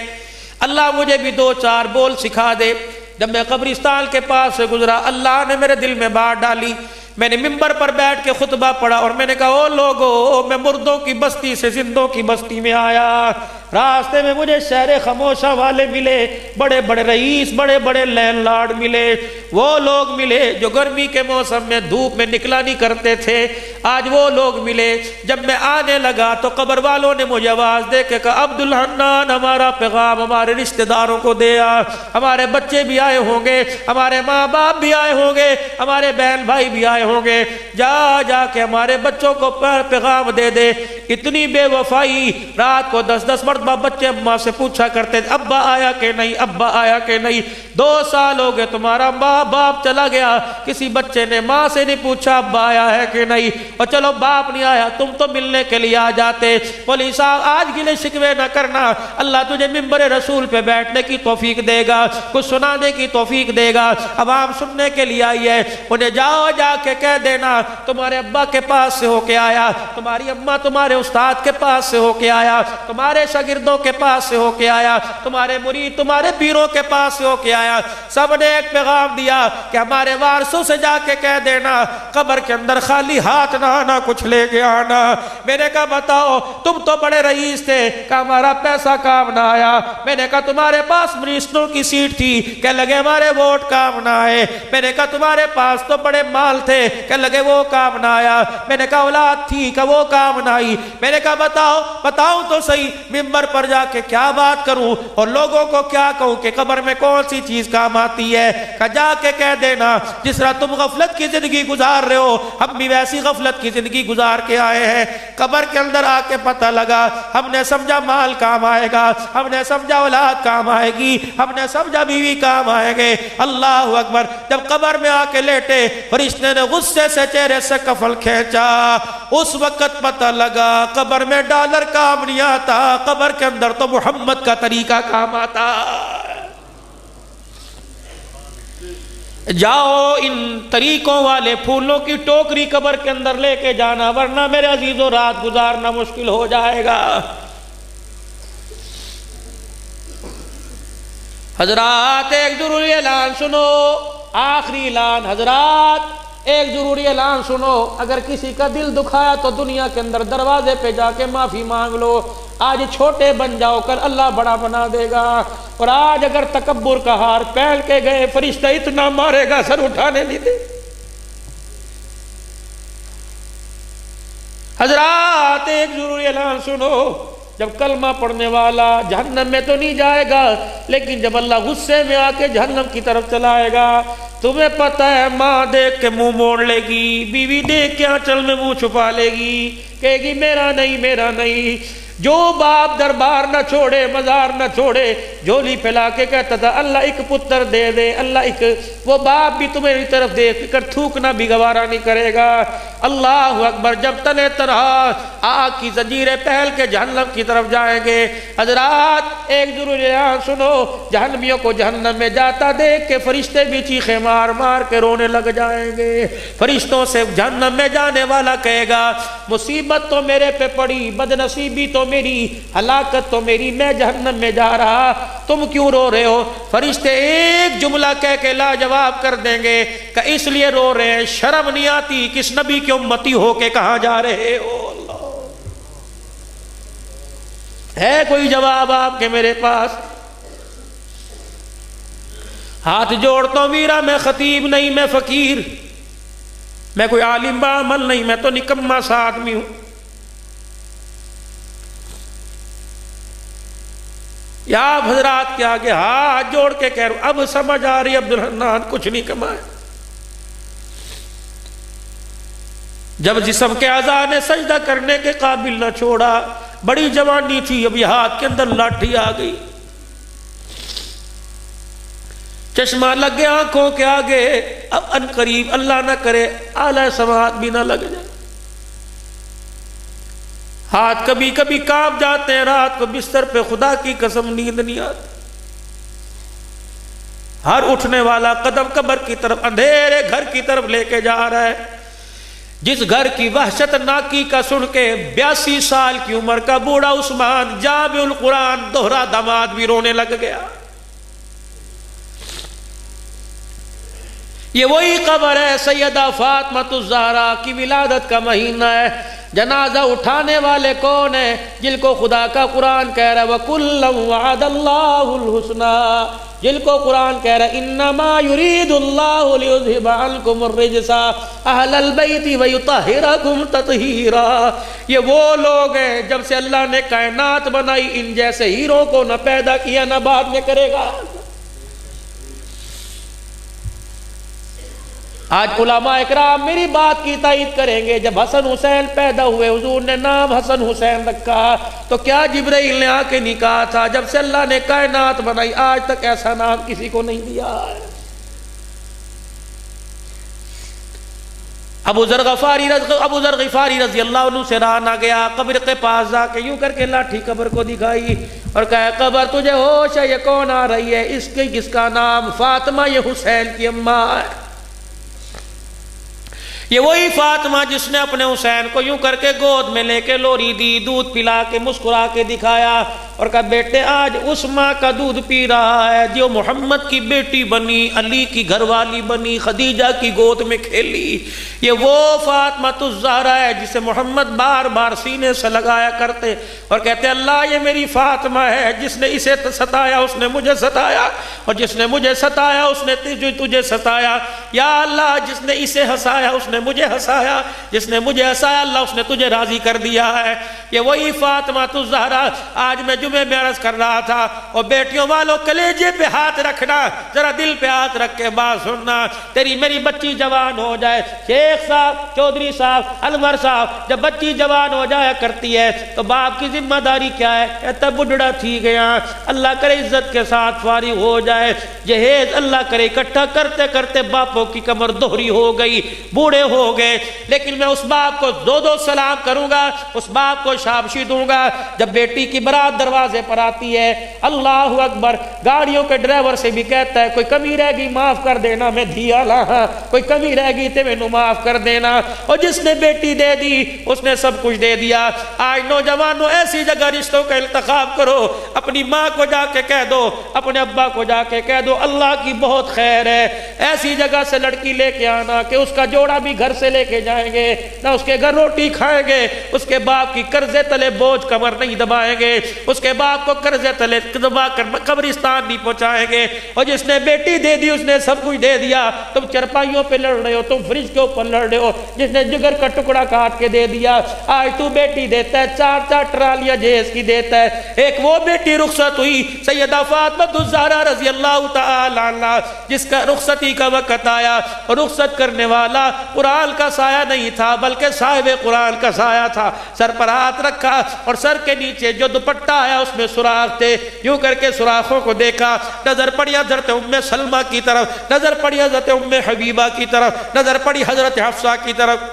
اللہ مجھے بھی 2-4 بول سکھا دے. جب میں قبرستان کے پاس سے گزرا اللہ نے میرے دل میں بات ڈالی. میں نے ممبر پر بیٹھ کے خطبہ پڑھا اور میں نے کہا او لوگو، میں مردوں کی بستی سے زندوں کی بستی میں آیا. راستے میں مجھے شہر خاموشہ والے ملے، بڑے بڑے رئیس، بڑے بڑے لینڈ لارڈ ملے، وہ لوگ ملے جو گرمی کے موسم میں دھوپ میں نکلا نہیں کرتے تھے. آج وہ لوگ ملے. جب میں آنے لگا تو قبر والوں نے مجھے آواز دے کے کہا عبدالحنان ہمارا پیغام ہمارے رشتہ داروں کو دے آ. ہمارے بچے بھی آئے ہوں گے، ہمارے ماں باپ بھی آئے ہوں گے، ہمارے بہن بھائی بھی آئے ہوں گے. جا کے ہمارے بچوں کو پیغام دے دے. اتنی بے وفائی، رات کو 10 مرتبہ بچے اماں سے پوچھا کرتے تھے ابا آیا کہ نہیں، ابا آیا کہ نہیں. 2 سال ہو گئے تمہارا ماں باپ چلا گیا، کسی بچے نے ماں سے نہیں پوچھا ابا آیا ہے کہ نہیں. اور چلو باپ نہیں آیا تم تو ملنے کے لیے آ جاتے. بولی صاحب آج گلے شکوے نہ کرنا، اللہ تجھے ممبر رسول پہ بیٹھنے کی توفیق دے گا، کچھ سنانے کی توفیق دے گا. عوام سننے کے لیے آئی ہے، انہیں جا کے کہہ دینا تمہارے ابا کے پاس سے ہو کے آیا، تمہاری اماں تمہارے استاد کے پاس سے ہو کے آیا، تمہارے شاگردوں کے پاس سے ہو کے آیا، تمہارے مرید تمہارے پیروں کے پاس سے ہو کے آیا. سب نے ایک پیغام دیا کہ ہمارے وارثوں سے جا کے کہہ دینا قبر کے اندر خالی ہاتھ نہ آنا، کچھ لے کے آنا. میں نے کہا بتاؤ تم تو بڑے رئیس تھے کہ ہمارا پیسہ کام نہ آیا. میں نے کہا تمہارے پاس منسٹروں کی سیٹ تھی کہ لگے ہمارے ووٹ کام نہ آئے. میں نے کہا تمہارے پاس تو بڑے مال تھے کہ لگے وہ کام نہ آیا. میں نے کہا اولاد تھی کہ وہ کام نہ آئی. میں نے کہا بتاؤں تو صحیح ممبر پر جا کے کیا بات کروں اور لوگوں کو کیا کہوں کہ قبر میں کون سی چیز کام آتی ہے. کہ جا کے کہہ دینا جس طرح تم غفلت کی زندگی گزار رہے ہو ہم بھی ویسی غفلت کی زندگی گزار کے آئے ہیں. قبر کے اندر آ کے پتہ لگا، ہم نے سمجھا مال کام آئے گا، ہم نے سمجھا اولاد کام آئے گی، ہم نے سمجھا بیوی کام آئے گے. اللہ اکبر. جب قبر میں آ کے لیٹے فرشتے نے غصے سے چہرے سے کفن کھینچا، اس وقت پتہ لگا قبر میں ڈالر کام نہیں آتا، قبر کے اندر تو محمد کا طریقہ کام آتا. جاؤ ان طریقوں والے پھولوں کی ٹوکری قبر کے اندر لے کے جانا، ورنہ میرے عزیزوں رات گزارنا مشکل ہو جائے گا. حضرات ایک ضروری اعلان سنو، آخری اعلان. حضرات ایک ضروری اعلان سنو، اگر کسی کا دل دکھایا تو دنیا کے اندر دروازے پہ جا کے معافی مانگ لو۔ آج چھوٹے بن جاؤ، کل اللہ بڑا بنا دے گا۔ اور آج اگر تکبر کا ہار پہن کے گئے، فرشتہ اتنا مارے گا سر اٹھانے نہیں دے۔ حضرات ایک ضروری اعلان سنو، جب کلمہ پڑھنے والا جہنم میں تو نہیں جائے گا، لیکن جب اللہ غصے میں آ کے جہنم کی طرف چلائے گا، تمہیں پتہ ہے ماں دیکھ کے منہ موڑ لے گی، بیوی دیکھ کے آنچل میں منہ چھپا لے گی، کہے گی میرا نہیں میرا نہیں۔ جو باپ دربار نہ چھوڑے، مزار نہ چھوڑے، جھولی پھیلا کے کہتا تھا اللہ ایک پتر دے دے، اللہ ایک، وہ باپ بھی تمہاری طرف دیکھ کر تھوکنا بھی گوارا نہیں کرے گا۔ اللہ اکبر، جب تنے طرح آگ کی زنجیریں پہل کے جہنم کی طرف جائیں گے۔ حضرات ایک ضروری اعلان سنو، جہنمیوں کو جہنم میں جاتا دیکھ کے فرشتے بھی چیخیں مار مار کے رونے لگ جائیں گے۔ فرشتوں سے جہنم میں جانے والا کہے گا مصیبت تو میرے پہ پڑی، بدنصیبی تو میری، ہلاکت تو میری، میں جہنم میں جا رہا، تم کیوں رو رہے ہو؟ فرشتے ایک جملہ کہہ کے لاجواب کر دیں گے کہ اس لیے رو رہے ہیں، شرم نہیں آتی، کس نبی کی امتی ہو کے کہاں جا رہے ہو؟ اللہ، ہے کوئی جواب آپ کے میرے پاس؟ ہاتھ جوڑتا ہوں ویرا، میں خطیب نہیں، میں فقیر، میں کوئی عالم بعمل نہیں، میں تو نکما سا آدمی ہوں۔ یا آپ حضرات کے آگے ہاتھ جوڑ کے کہہ رہا ہوں، اب سمجھ آ رہی عبد الحنان کچھ نہیں کمائے۔ جب جسم کے اعضاء نے سجدہ کرنے کے قابل نہ چھوڑا، بڑی جوانی تھی، ابھی ہاتھ کے اندر لاٹھی آ گئی، چشمہ لگ گیا آنکھوں کے آگے، اب ان قریب اللہ نہ کرے اعلی سماعت بھی نہ لگ جائے۔ ہاتھ کبھی کبھی کانپ جاتے ہیں، رات کو بستر پہ خدا کی قسم نیند نہیں آتی۔ ہر اٹھنے والا قدم قبر کی طرف، اندھیرے گھر کی طرف لے کے جا رہا ہے۔ جس گھر کی وحشت ناکی کا سن کے 82 سال کی عمر کا بوڑھا عثمان جامع القرآن دوہرا داماد بھی رونے لگ گیا۔ یہ وہی قبر ہے، سیدہ فاطمہ الزہرا کی ولادت کا مہینہ ہے۔ جنازہ اٹھانے والے کون ہیں؟ جن کو خدا کا قرآن کہہ رہا ہے وَكُلًّا وَعَدَ اللَّهُ الْحُسْنَى، جن کو قرآن کہہ رہا ہے إِنَّمَا يُرِيدُ اللَّهُ لِيُذْهِبَ عَنْكُمُ الرِّجْسَ أَهْلَ الْبَيْتِ وَيُطَهِّرَكُمْ تَطْهِيرًا۔ یہ وہ لوگ ہیں جب سے اللہ نے کائنات بنائی، ان جیسے ہیروں کو نہ پیدا کیا نہ بعد میں کرے گا۔ آج علماء اکرام میری بات کی تائید کریں گے، جب حسن حسین پیدا ہوئے حضور نے نام حسن حسین رکھا، تو کیا جبرائیل نے آ کے نہیں کہا تھا جب سے اللہ نے کائنات بنائی آج تک ایسا نام کسی کو نہیں دیا ہے؟ ابو ذر غفاری رضی اللہ عنہ سے رہا نہ گیا، قبر کے پاس جا کے یوں کر کے لاٹھی قبر کو دکھائی اور کہا قبر تجھے ہوش ہے؟ یہ کون آ رہی ہے؟ اس کا نام فاطمہ، یہ حسین کی اماں ہے۔ یہ وہی فاطمہ جس نے اپنے حسین کو یوں کر کے گود میں لے کے لوری دی، دودھ پلا کے مسکرا کے دکھایا اور کہا بیٹے آج اس ماں کا دودھ پی رہا ہے جو محمد کی بیٹی بنی، علی کی گھر والی بنی، خدیجہ کی گود میں کھیلی۔ یہ وہ فاطمہ الزہرا ہے جسے محمد بار بار سینے سے لگایا کرتے اور کہتے اللہ یہ میری فاطمہ ہے، جس نے اسے ستایا اس نے مجھے ستایا، اور جس نے مجھے ستایا اس نے تجھے ستایا۔ یا اللہ جس نے اسے ہنسایا اس نے مجھے ہنسایا، جس نے مجھے ہنسایا اللہ اس نے تجھے راضی کر دیا ہے۔ یہ وہی فاطمہ الزہرا۔ آج میں جمعے میں عرض کر رہا تھا، اور بیٹیوں والوں کلیجے پہ ہاتھ رکھنا، ذرا دل پہ ہاتھ رکھ کے بات سننا۔ تیری میری بچی جوان ہو جائے، شیخ صاحب، چودھری صاحب، انور صاحب، جب بچی جوان ہو جایا کرتی ہے تو باپ کی ذمہ داری کیا ہے؟ کہتا بڈھڑا تھی گیا، اللہ کرے عزت کے ساتھ فارغ ہو جائے، جہیز اللہ کرے اکٹھا کرتے کرتے باپوں کی کمر دوہری ہو گئی، بوڑھے ہو گئے، لیکن میں اس باپ کو دو سلام کروں گا، اس باپ کو شاباشی دوں گا جب بیٹی کی برات دروازے پر آتی ہے۔ اللہ اکبر، گاڑیوں کے ڈرائیور سے بھی کہتا ہے کوئی کمی رہ گئی معاف کر دینا، میں دھیا لاہا، کوئی کمی رہ گئی تے میں نو معاف کر دینا۔ اور جس نے بیٹی دے دی اس نے سب کچھ دے دیا۔ آج نوجوانوں ایسی جگہ رشتوں کا انتخاب کرو، اپنی ماں کو جا کے کہہ دو، اپنے ابا کو جا کے کہہ دو اللہ کی بہت خیر ہے، ایسی جگہ سے لڑکی لے کے آنا کہ اس کا جوڑا بھی گھر سے لے کے جائیں گے، نہ اس کے گھر روٹی کھائیں گے، اس کے باپ کی قرضے تلے بوجھ کمر نہیں دبائیں گے، اس کے باپ کو قرضے تلے دبا کر قبرستان نہیں پہنچائیں گے۔ اور جس نے بیٹی دے دی اس نے سب کچھ دے دیا، تم چرپائیوں پہ لڑ رہے ہو، تم فریج کے اوپر لڑ رہے ہو۔ جس نے جگر کا ٹکڑا کاٹ کے دے دیا، آج تو بیٹی دیتا ہے، 4 ٹرالیاں جہیز کی دیتا ہے۔ ایک وہ بیٹی رخصت ہوئی سیدہ فاطمہ الزہرا رضی اللہ تعالی عنہا، جس کا رخصتی کا وقت آیا اور رخصت کرنے والا قرآن کا سایہ نہیں تھا بلکہ صاحب قرآن کا سایہ تھا۔ سر پر ہاتھ رکھا اور سر کے نیچے جو دوپٹہ آیا اس میں سوراخ تھے، یوں کر کے سوراخوں کو دیکھا، نظر پڑی حضرت ام سلمہ کی طرف، نظر پڑی حضرت ام حبیبہ کی طرف، نظر پڑی حضرت حفصہ کی طرف۔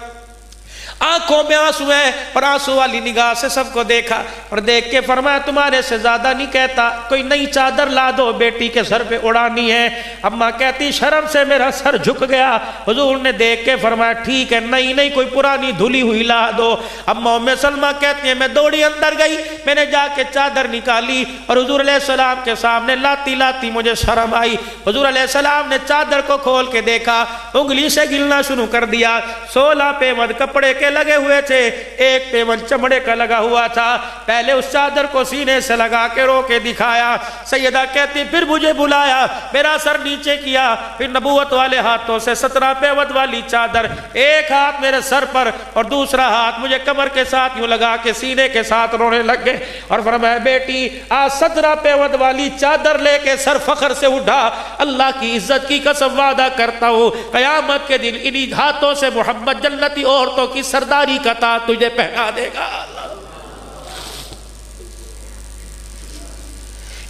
آنکھوں میں آنسو ہیں اور آنسو والی نگاہ سے سب کو دیکھا اور دیکھ کے فرمایا تمہارے سے زیادہ نہیں کہتا، کوئی نئی چادر لا دو، بیٹی کے سر پہ اڑانی ہے۔ اماں کہتی شرم سے میرا سر جھک گیا۔ حضور نے دیکھ کے فرمایا ٹھیک ہے، نہیں کوئی پرانی دھلی ہوئی لا دو۔ اماں ام سلمہ کہتی ہیں میں دوڑی اندر گئی، میں نے جا کے چادر نکالی اور حضور علیہ السلام کے سامنے لاتی لاتی مجھے شرم آئی۔ حضور علیہ السلام نے چادر کو کھول کے دیکھا، انگلی سے گلنا شروع کر دیا۔ 16 پیوند کپڑے کے لگے ہوئے تھے، ایک پیوند چمڑے کا لگا ہوا تھا۔ پہلے اس چادر کو سینے سے لگا کے رو کے دکھایا۔ سیدہ کہتی پھر مجھے بلایا، میرا سر نیچے کیا، پھر نبوت والے ہاتھوں سے 17 پیوند والی چادر، ایک ہاتھ میرے سر پر اور دوسرا ہاتھ مجھے کمر کے ساتھ یوں لگا کے سینے کے ساتھ رونے لگ گئے اور فرمایا بیٹی آج 17 پیوند والی چادر لے کے سر فخر سے اٹھا، اللہ کی عزت کی قسم وعدہ کرتا ہوں قیامت کے دن انہی ہاتھوں سے محمد جنتی عورتوں کی سرداری کا تاج تجھے پہنا دے گا۔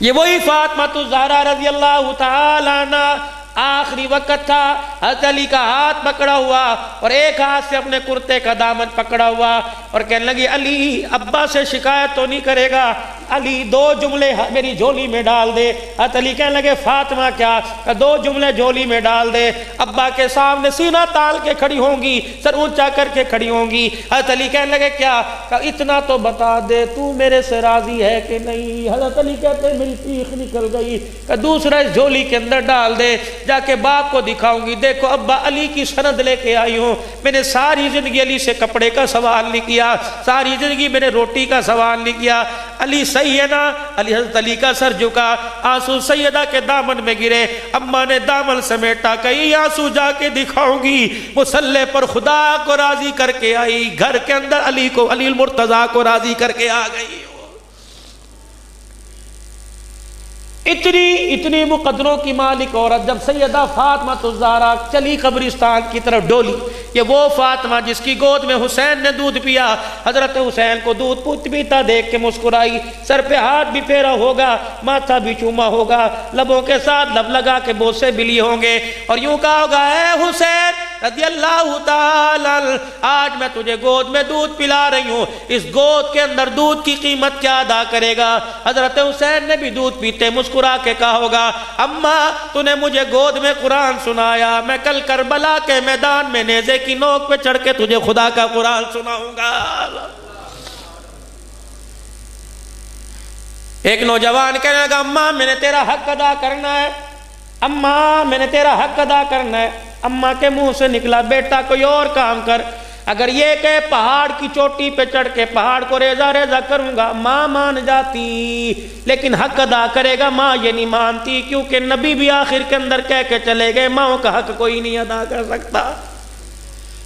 یہ وہی فاطمہ الزہرا رضی اللہ تعالی عنہ، آخری وقت تھا، حضرت علی کا ہاتھ پکڑا ہوا اور ایک ہاتھ سے اپنے کرتے کا دامن پکڑا ہوا اور کہنے لگی علی ابا سے شکایت تو نہیں کرے گا، علی 2 جملے میری جھولی میں ڈال دے۔ حضرت علی کہنے لگے فاطمہ کیا؟ کہ 2 جملے جھولی میں ڈال دے۔ ابا کے سامنے سینہ تال کے کھڑی ہوں گی، سر اونچا کر کے کھڑی ہوں گی۔ حضرت علی کہنے لگے کیا؟ کہ اتنا تو بتا دے تو میرے سے راضی ہے کہ نہیں؟ حضرت علی کہتے ہیں میری چیخ نکل گئی کہ دوسرا اس جھولی کے اندر ڈال دے، جا کے باپ کو دکھاؤں گی دیکھو ابا علی کی سند لے کے آئی ہوں، میں نے ساری زندگی علی سے کپڑے کا سوال نہیں کیا، ساری زندگی میں نے روٹی کا سوال نہیں کیا، علی صحیح ہے نا؟ علی حضرت علی کا سر جھکا، آنسو سیدہ کے دامن میں گرے، اماں نے دامن سمیٹا، کہیں آنسو جا کے دکھاؤں گی، مصلی پر خدا کو راضی کر کے آئی، گھر کے اندر علی المرتضیٰ کو راضی کر کے آ گئی۔ اتنی مقدروں کی مالک عورت جب سیدہ فاطمہ الزہرا چلی قبرستان کی طرف ڈولی، یہ وہ فاطمہ جس کی گود میں حسین نے دودھ پیا، حضرت حسین کو دودھ پیتا دیکھ کے مسکرائی، سر پہ ہاتھ بھی پھیرا ہوگا، ماتھا بھی چوما ہوگا، لبوں کے ساتھ لب لگا کے بوسے بھی لیے ہوں گے اور یوں کہا ہوگا اے حسین رضی اللہ تعالی آج میں تجھے گود میں دودھ پلا رہی ہوں، اس گود کے اندر دودھ کی قیمت کیا ادا کرے گا؟ حضرت حسین نے بھی دودھ پیتے مسکرا کے کہا ہوگا اماں تو نے مجھے گود میں قرآن سنایا، میں کل کربلا کے میدان میں نیزے کی نوک پہ چڑھ کے تجھے خدا کا قرآن سناؤں گا۔ ایک نوجوان کہنے لگا اماں میں نے تیرا حق ادا کرنا ہے، اماں میں نے تیرا حق ادا کرنا ہے۔ اماں کے منہ سے نکلا بیٹا کوئی اور کام کر، اگر یہ کہ پہاڑ کی چوٹی پہ چڑھ کے پہاڑ کو ریزہ ریزہ کروں گا ماں مان جاتی، لیکن حق ادا کرے گا ماں یہ نہیں مانتی، کیونکہ نبی بھی آخر کے اندر کہہ کے چلے گئے ماں کا حق کوئی نہیں ادا کر سکتا۔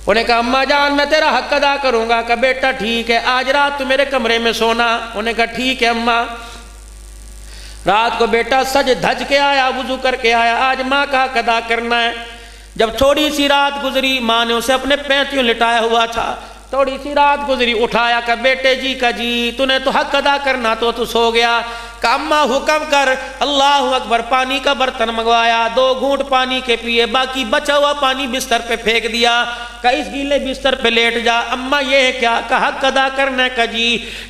انہیں کہا اماں جان میں تیرا حق ادا کروں گا، کہ بیٹا ٹھیک ہے آج رات تو میرے کمرے میں سونا۔ انہیں کہا ٹھیک ہے اماں۔ رات کو بیٹا سج دھج کے آیا، وضو کر کے آیا، آج ماں کا حق ادا کرنا ہے۔ جب تھوڑی سی رات گزری، ماں نے اسے اپنے پینتیوں لٹایا ہوا تھا، تھوڑی سی رات گزری اٹھایا کہ بیٹے جی کا جی تو نے تو حق ادا کرنا تو سو گیا۔ کہ اماں حکم کر، اللہ اکبر، پانی کا برتن منگوایا، 2 گھونٹ پانی کے پیے، باقی بچا ہوا پانی بستر پہ پھینک دیا۔ کہ اس گیلے بستر پہ لیٹ جا۔ اماں یہ کیا؟ کہ حق ادا کرنے کا جی۔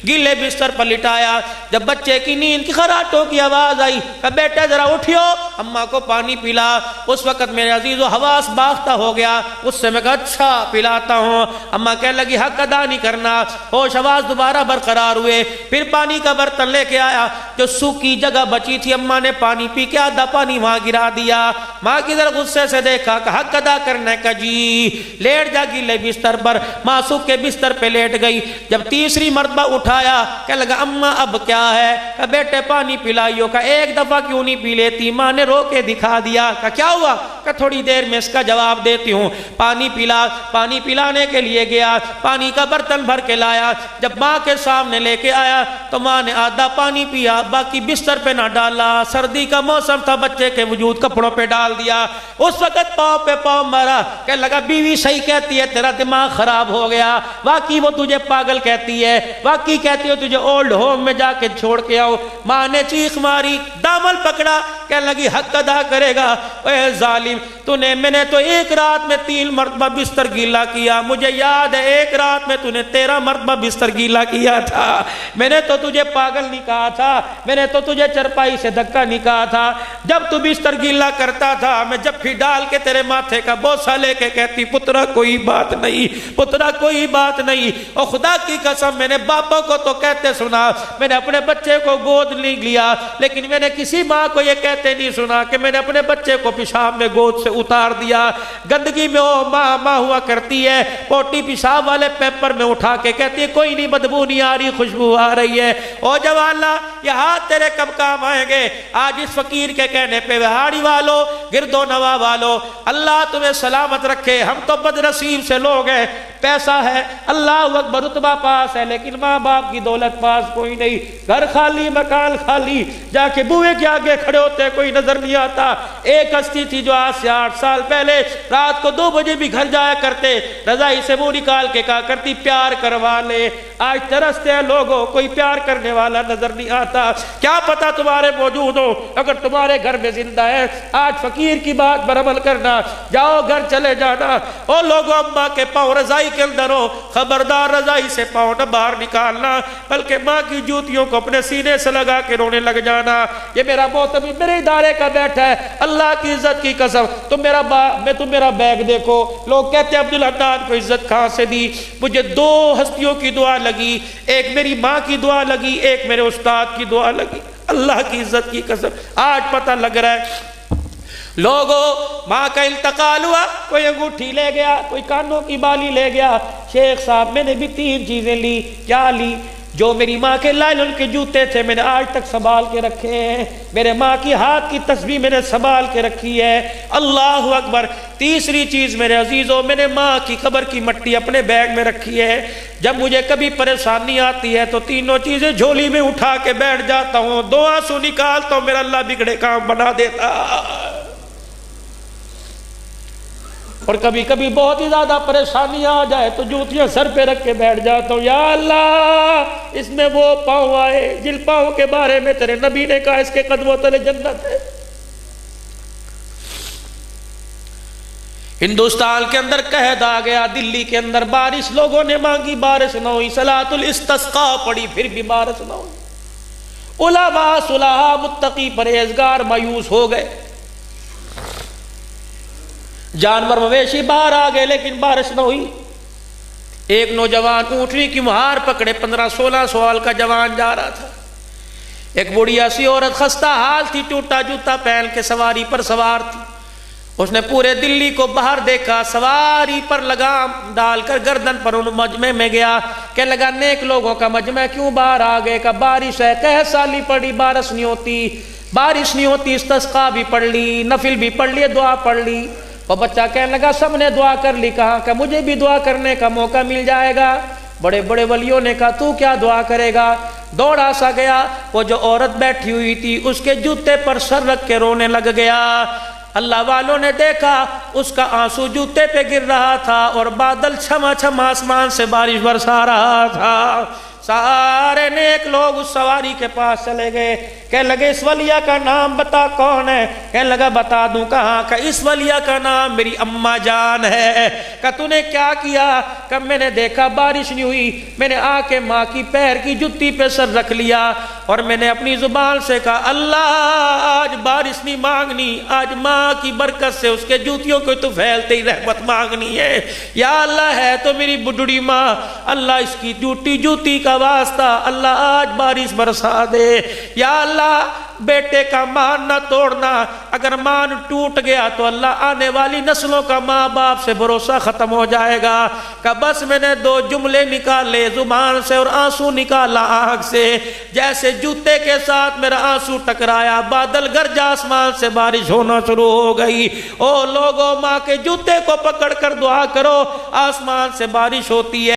گیلے بستر پر لٹایا، جب بچے کی نیند کی خراٹوں کی آواز آئی کہ بیٹا ذرا اٹھیو، اماں کو پانی پلا۔ اس وقت میرے عزیز و حواس باختہ ہو گیا، اس سے میں کہا اچھا پلاتا ہوں۔ اماں کہنے لگی حق ادا نہیں کرنا۔ ہوش حواس دوبارہ برقرار ہوئے، پھر پانی کا برتن لے کے آیا، جو سوکھی جگہ بچی تھی اماں نے پانی پی کے آدھا پانی وہاں گرا دیا۔ ماں کی طرف غصے سے دیکھا کہ حق ادا کرنے کا جی، لیٹ جا گیلے بستر پر۔ ماں سوکھ کے بستر پہ لیٹ گئی۔ جب تیسری مرتبہ اٹھایا، کہنے لگا اماں اب کیا ہے؟ کہ بیٹے پانی پلائیو۔ کہ ایک دفعہ کیوں نہیں پی لیتی؟ ماں نے رو کے دکھا دیا۔ کہ کیا ہوا؟ کہ تھوڑی دیر میں اس کا جواب دیتی ہوں۔ پانی پلا۔ پانی پلانے کے لیے گیا، پانی کا برتن بھر کے لایا۔ جب ماں کے سامنے لے کے آیا تو ماں نے آدھا پانی پیا، باقی بستر پہ نہ ڈالا۔ سردی کا موسم تھا، بچے کے وجود کپڑوں پہ ڈال دیا۔ اس وقت پاؤں پہ پاؤں مارا کہ لگا بیوی صحیح کہتی ہے، تیرا دماغ خراب ہو گیا، واقعی وہ تجھے پاگل کہتی ہے، واقعی کہتی ہے تجھے اولڈ ہوم میں جا کے چھوڑ کے آؤ۔ ماں نے چیخ ماری، دامن پکڑا، کہنے لگی حق ادا کرے گا۔ اے ظالم، میں نے تو ایک رات میں 3 مرتبہ بستر گیلا کیا، مجھے یاد ہے ایک رات میں تو نے 13 مرتبہ بستر گیلا کیا تھا۔ میں نے تو تجھے پاگل نہیں کہا تھا، میں نے تو تجھے چرپائی سے دھکا نہیں کہا تھا۔ جب تو بستر گیلا کرتا تھا، میں جب بھی ڈال کے تیرے ماتھے کا بوسہ لے کے کہتی پترا کوئی بات نہیں، پترا کوئی بات نہیں۔ اور خدا کی قسم میں نے باپوں کو تو کہتے سنا، میں نے اپنے بچے کو گود نہیں لیا، لیکن میں نے کسی ماں کو یہ کہتے نہیں سنا کہ میں نے اپنے بچے کو پیشاب میں گود سے اتار دیا۔ گندگی میں وہ ماں ہوا کرتی ہے، پوٹی پیشاب والے پیپر میں اٹھا کے کہتی ہے کوئی نہیں، بدبو نہیں آ رہی، خوشبو آ رہی ہے۔ او جوالا، یہ ہاتھ تیرے کب کام آئیں گے؟ آج اس فقیر کے کہنے پہ وہاڑی والو، گرد و نواح والو، اللہ تمہیں سلامت رکھے۔ ہم تو بدنصیب سے لوگ ہیں، پیسہ ہے، اللہ اکبر، رتبہ پاس ہے، لیکن ماں باپ کی دولت پاس کوئی نہیں، گھر خالی، مکان خالی، جا کے بوئے کے آگے کھڑے ہوتے کوئی نظر نہیں آتا۔ ایک ہستی تھی جو آج سے 8 سال پہلے رات کو 2 بجے بھی گھر جایا کرتے، رضائی سے منہ نکال کے کہا کرتی پیار کروا لے۔ آج ترستے ہیں لوگوں، کوئی پیار کرنے والا نظر نہیں آتا۔ کیا پتا تمہارے موجود ہو، اگر تمہارے گھر میں زندہ ہے، آج فقیر کی بات پر عمل کرنا، جاؤ گھر چلے جانا۔ او لوگوں، اماں کے پاؤں رضائی کے اندر ہو، خبردار رضائی سے پاؤں نہ باہر نکالنا، بلکہ ماں کی جوتیوں کو اپنے سینے سے لگا کے رونے لگ جانا۔ یہ میرا محتمم میرے ادارے کا بیٹھا ہے، اللہ کی عزت کی قسم، تم میرا بیگ دیکھو۔ لوگ کہتے ہیں عبدالحنان کو عزت کہاں سے دی؟ مجھے 2 ہستیوں کی دعا لگی، ایک میری ماں کی دعا لگی، ایک میرے استاد کی دعا لگی۔ اللہ کی عزت کی قسم آج پتہ لگ رہا ہے۔ لوگوں، ماں کا انتقال ہوا، کوئی انگوٹھی لے گیا، کوئی کانوں کی بالی لے گیا۔ شیخ صاحب میں نے بھی 3 چیزیں لی۔ کیا لی؟ جو میری ماں کے لائلن کے جوتے تھے میں نے آج تک سنبھال کے رکھے ہیں، میرے ماں کی ہاتھ کی تسبیح میں نے سنبھال کے رکھی ہے۔ اللہ اکبر۔ تیسری چیز میرے عزیزوں، میں نے ماں کی قبر کی مٹی اپنے بیگ میں رکھی ہے۔ جب مجھے کبھی پریشانی آتی ہے تو 3 چیزیں جھولی میں اٹھا کے بیٹھ جاتا ہوں، 2 آنسو نکالتا ہوں، میرا اللہ بگڑے کام بنا دیتا۔ اور کبھی کبھی بہت ہی زیادہ پریشانی آ جائے تو جوتیاں سر پہ رکھ کے بیٹھ جاتا ہوں، یا اللہ اس میں وہ پاؤں آئے جن پاؤں کے بارے میں تیرے نبی نے کہا اس کے قدموں تلے جنت ہے۔ ہندوستان کے اندر قحط آ گیا، دلی کے اندر بارش لوگوں نے مانگی، بارش نہ ہوئی، صلاۃ الاستسقاء پڑی، پھر بھی بارش نہ ہوئی۔ علماء، صلحاء، متقی، پرہیزگار مایوس ہو گئے۔ جانور مویشی باہر آ گئے لیکن بارش نہ ہوئی۔ ایک نوجوان اونٹنی کی مہار پکڑے، 15-16 سال کا جوان جا رہا تھا۔ ایک بڑھیا سی عورت خستہ حال تھی، ٹوٹا جوتا پہن کے سواری پر سوار تھی۔ اس نے پورے دلی کو باہر دیکھا، سواری پر لگام ڈال کر گردن پر ان مجمع میں گیا کہ لگا نیک لوگوں کا مجمع کیوں باہر آ گئے؟ کہ بارش ہے، قحط سالی پڑی، بارش نہیں ہوتی، بارش نہیں ہوتی۔ استسقاء بھی پڑھ لی، نفل بھی پڑھ لی، دعا پڑھ لی۔ وہ بچہ کہنے لگا سب نے دعا کر لی، کہا کہ مجھے بھی دعا کرنے کا موقع مل جائے گا۔ بڑے بڑے ولیوں نے کہا تو کیا دعا کرے گا؟ دوڑا سا گیا، وہ جو عورت بیٹھی ہوئی تھی اس کے جوتے پر سر رکھ کے رونے لگ گیا۔ اللہ والوں نے دیکھا اس کا آنسو جوتے پہ گر رہا تھا اور بادل چھما چھما آسمان سے بارش برسا رہا تھا۔ سارے نیک لوگ اس سواری کے پاس چلے گئے، کہنے لگے اس ولیہ کا نام بتا کون ہے؟ کہنے لگا بتا دوں، کہاں؟ کہ اس ولیہ کا نام میری اماں جان ہے۔ کہ تو نے کیا کیا؟ کہ میں نے دیکھا بارش نہیں ہوئی، میں نے آ کے ماں کی پیر کی جتی پہ سر رکھ لیا اور میں نے اپنی زبان سے کہا اللہ آج بارش نہیں مانگنی، آج ماں کی برکت سے اس کے جوتیوں کو تو پھیلتے ہی رحمت مانگنی ہے۔ یا اللہ ہے تو میری بڈڑی ماں، اللہ اس کی جوتی کا واسطہ اللہ آج بارش برسا دے۔ یا اللہ بیٹے کا مان نہ توڑنا، اگر مان ٹوٹ گیا تو اللہ آنے والی نسلوں کا ماں باپ سے بھروسہ ختم ہو جائے گا۔ کہ بس میں نے 2 جملے نکالے زبان سے اور آنسو نکالا آنکھ سے، جیسے جوتے کے ساتھ میرا آنسو ٹکرایا بادل گرجا، آسمان سے بارش ہونا شروع ہو گئی۔ او لوگوں، ماں کے جوتے کو پکڑ کر دعا کرو، آسمان سے بارش ہوتی ہے۔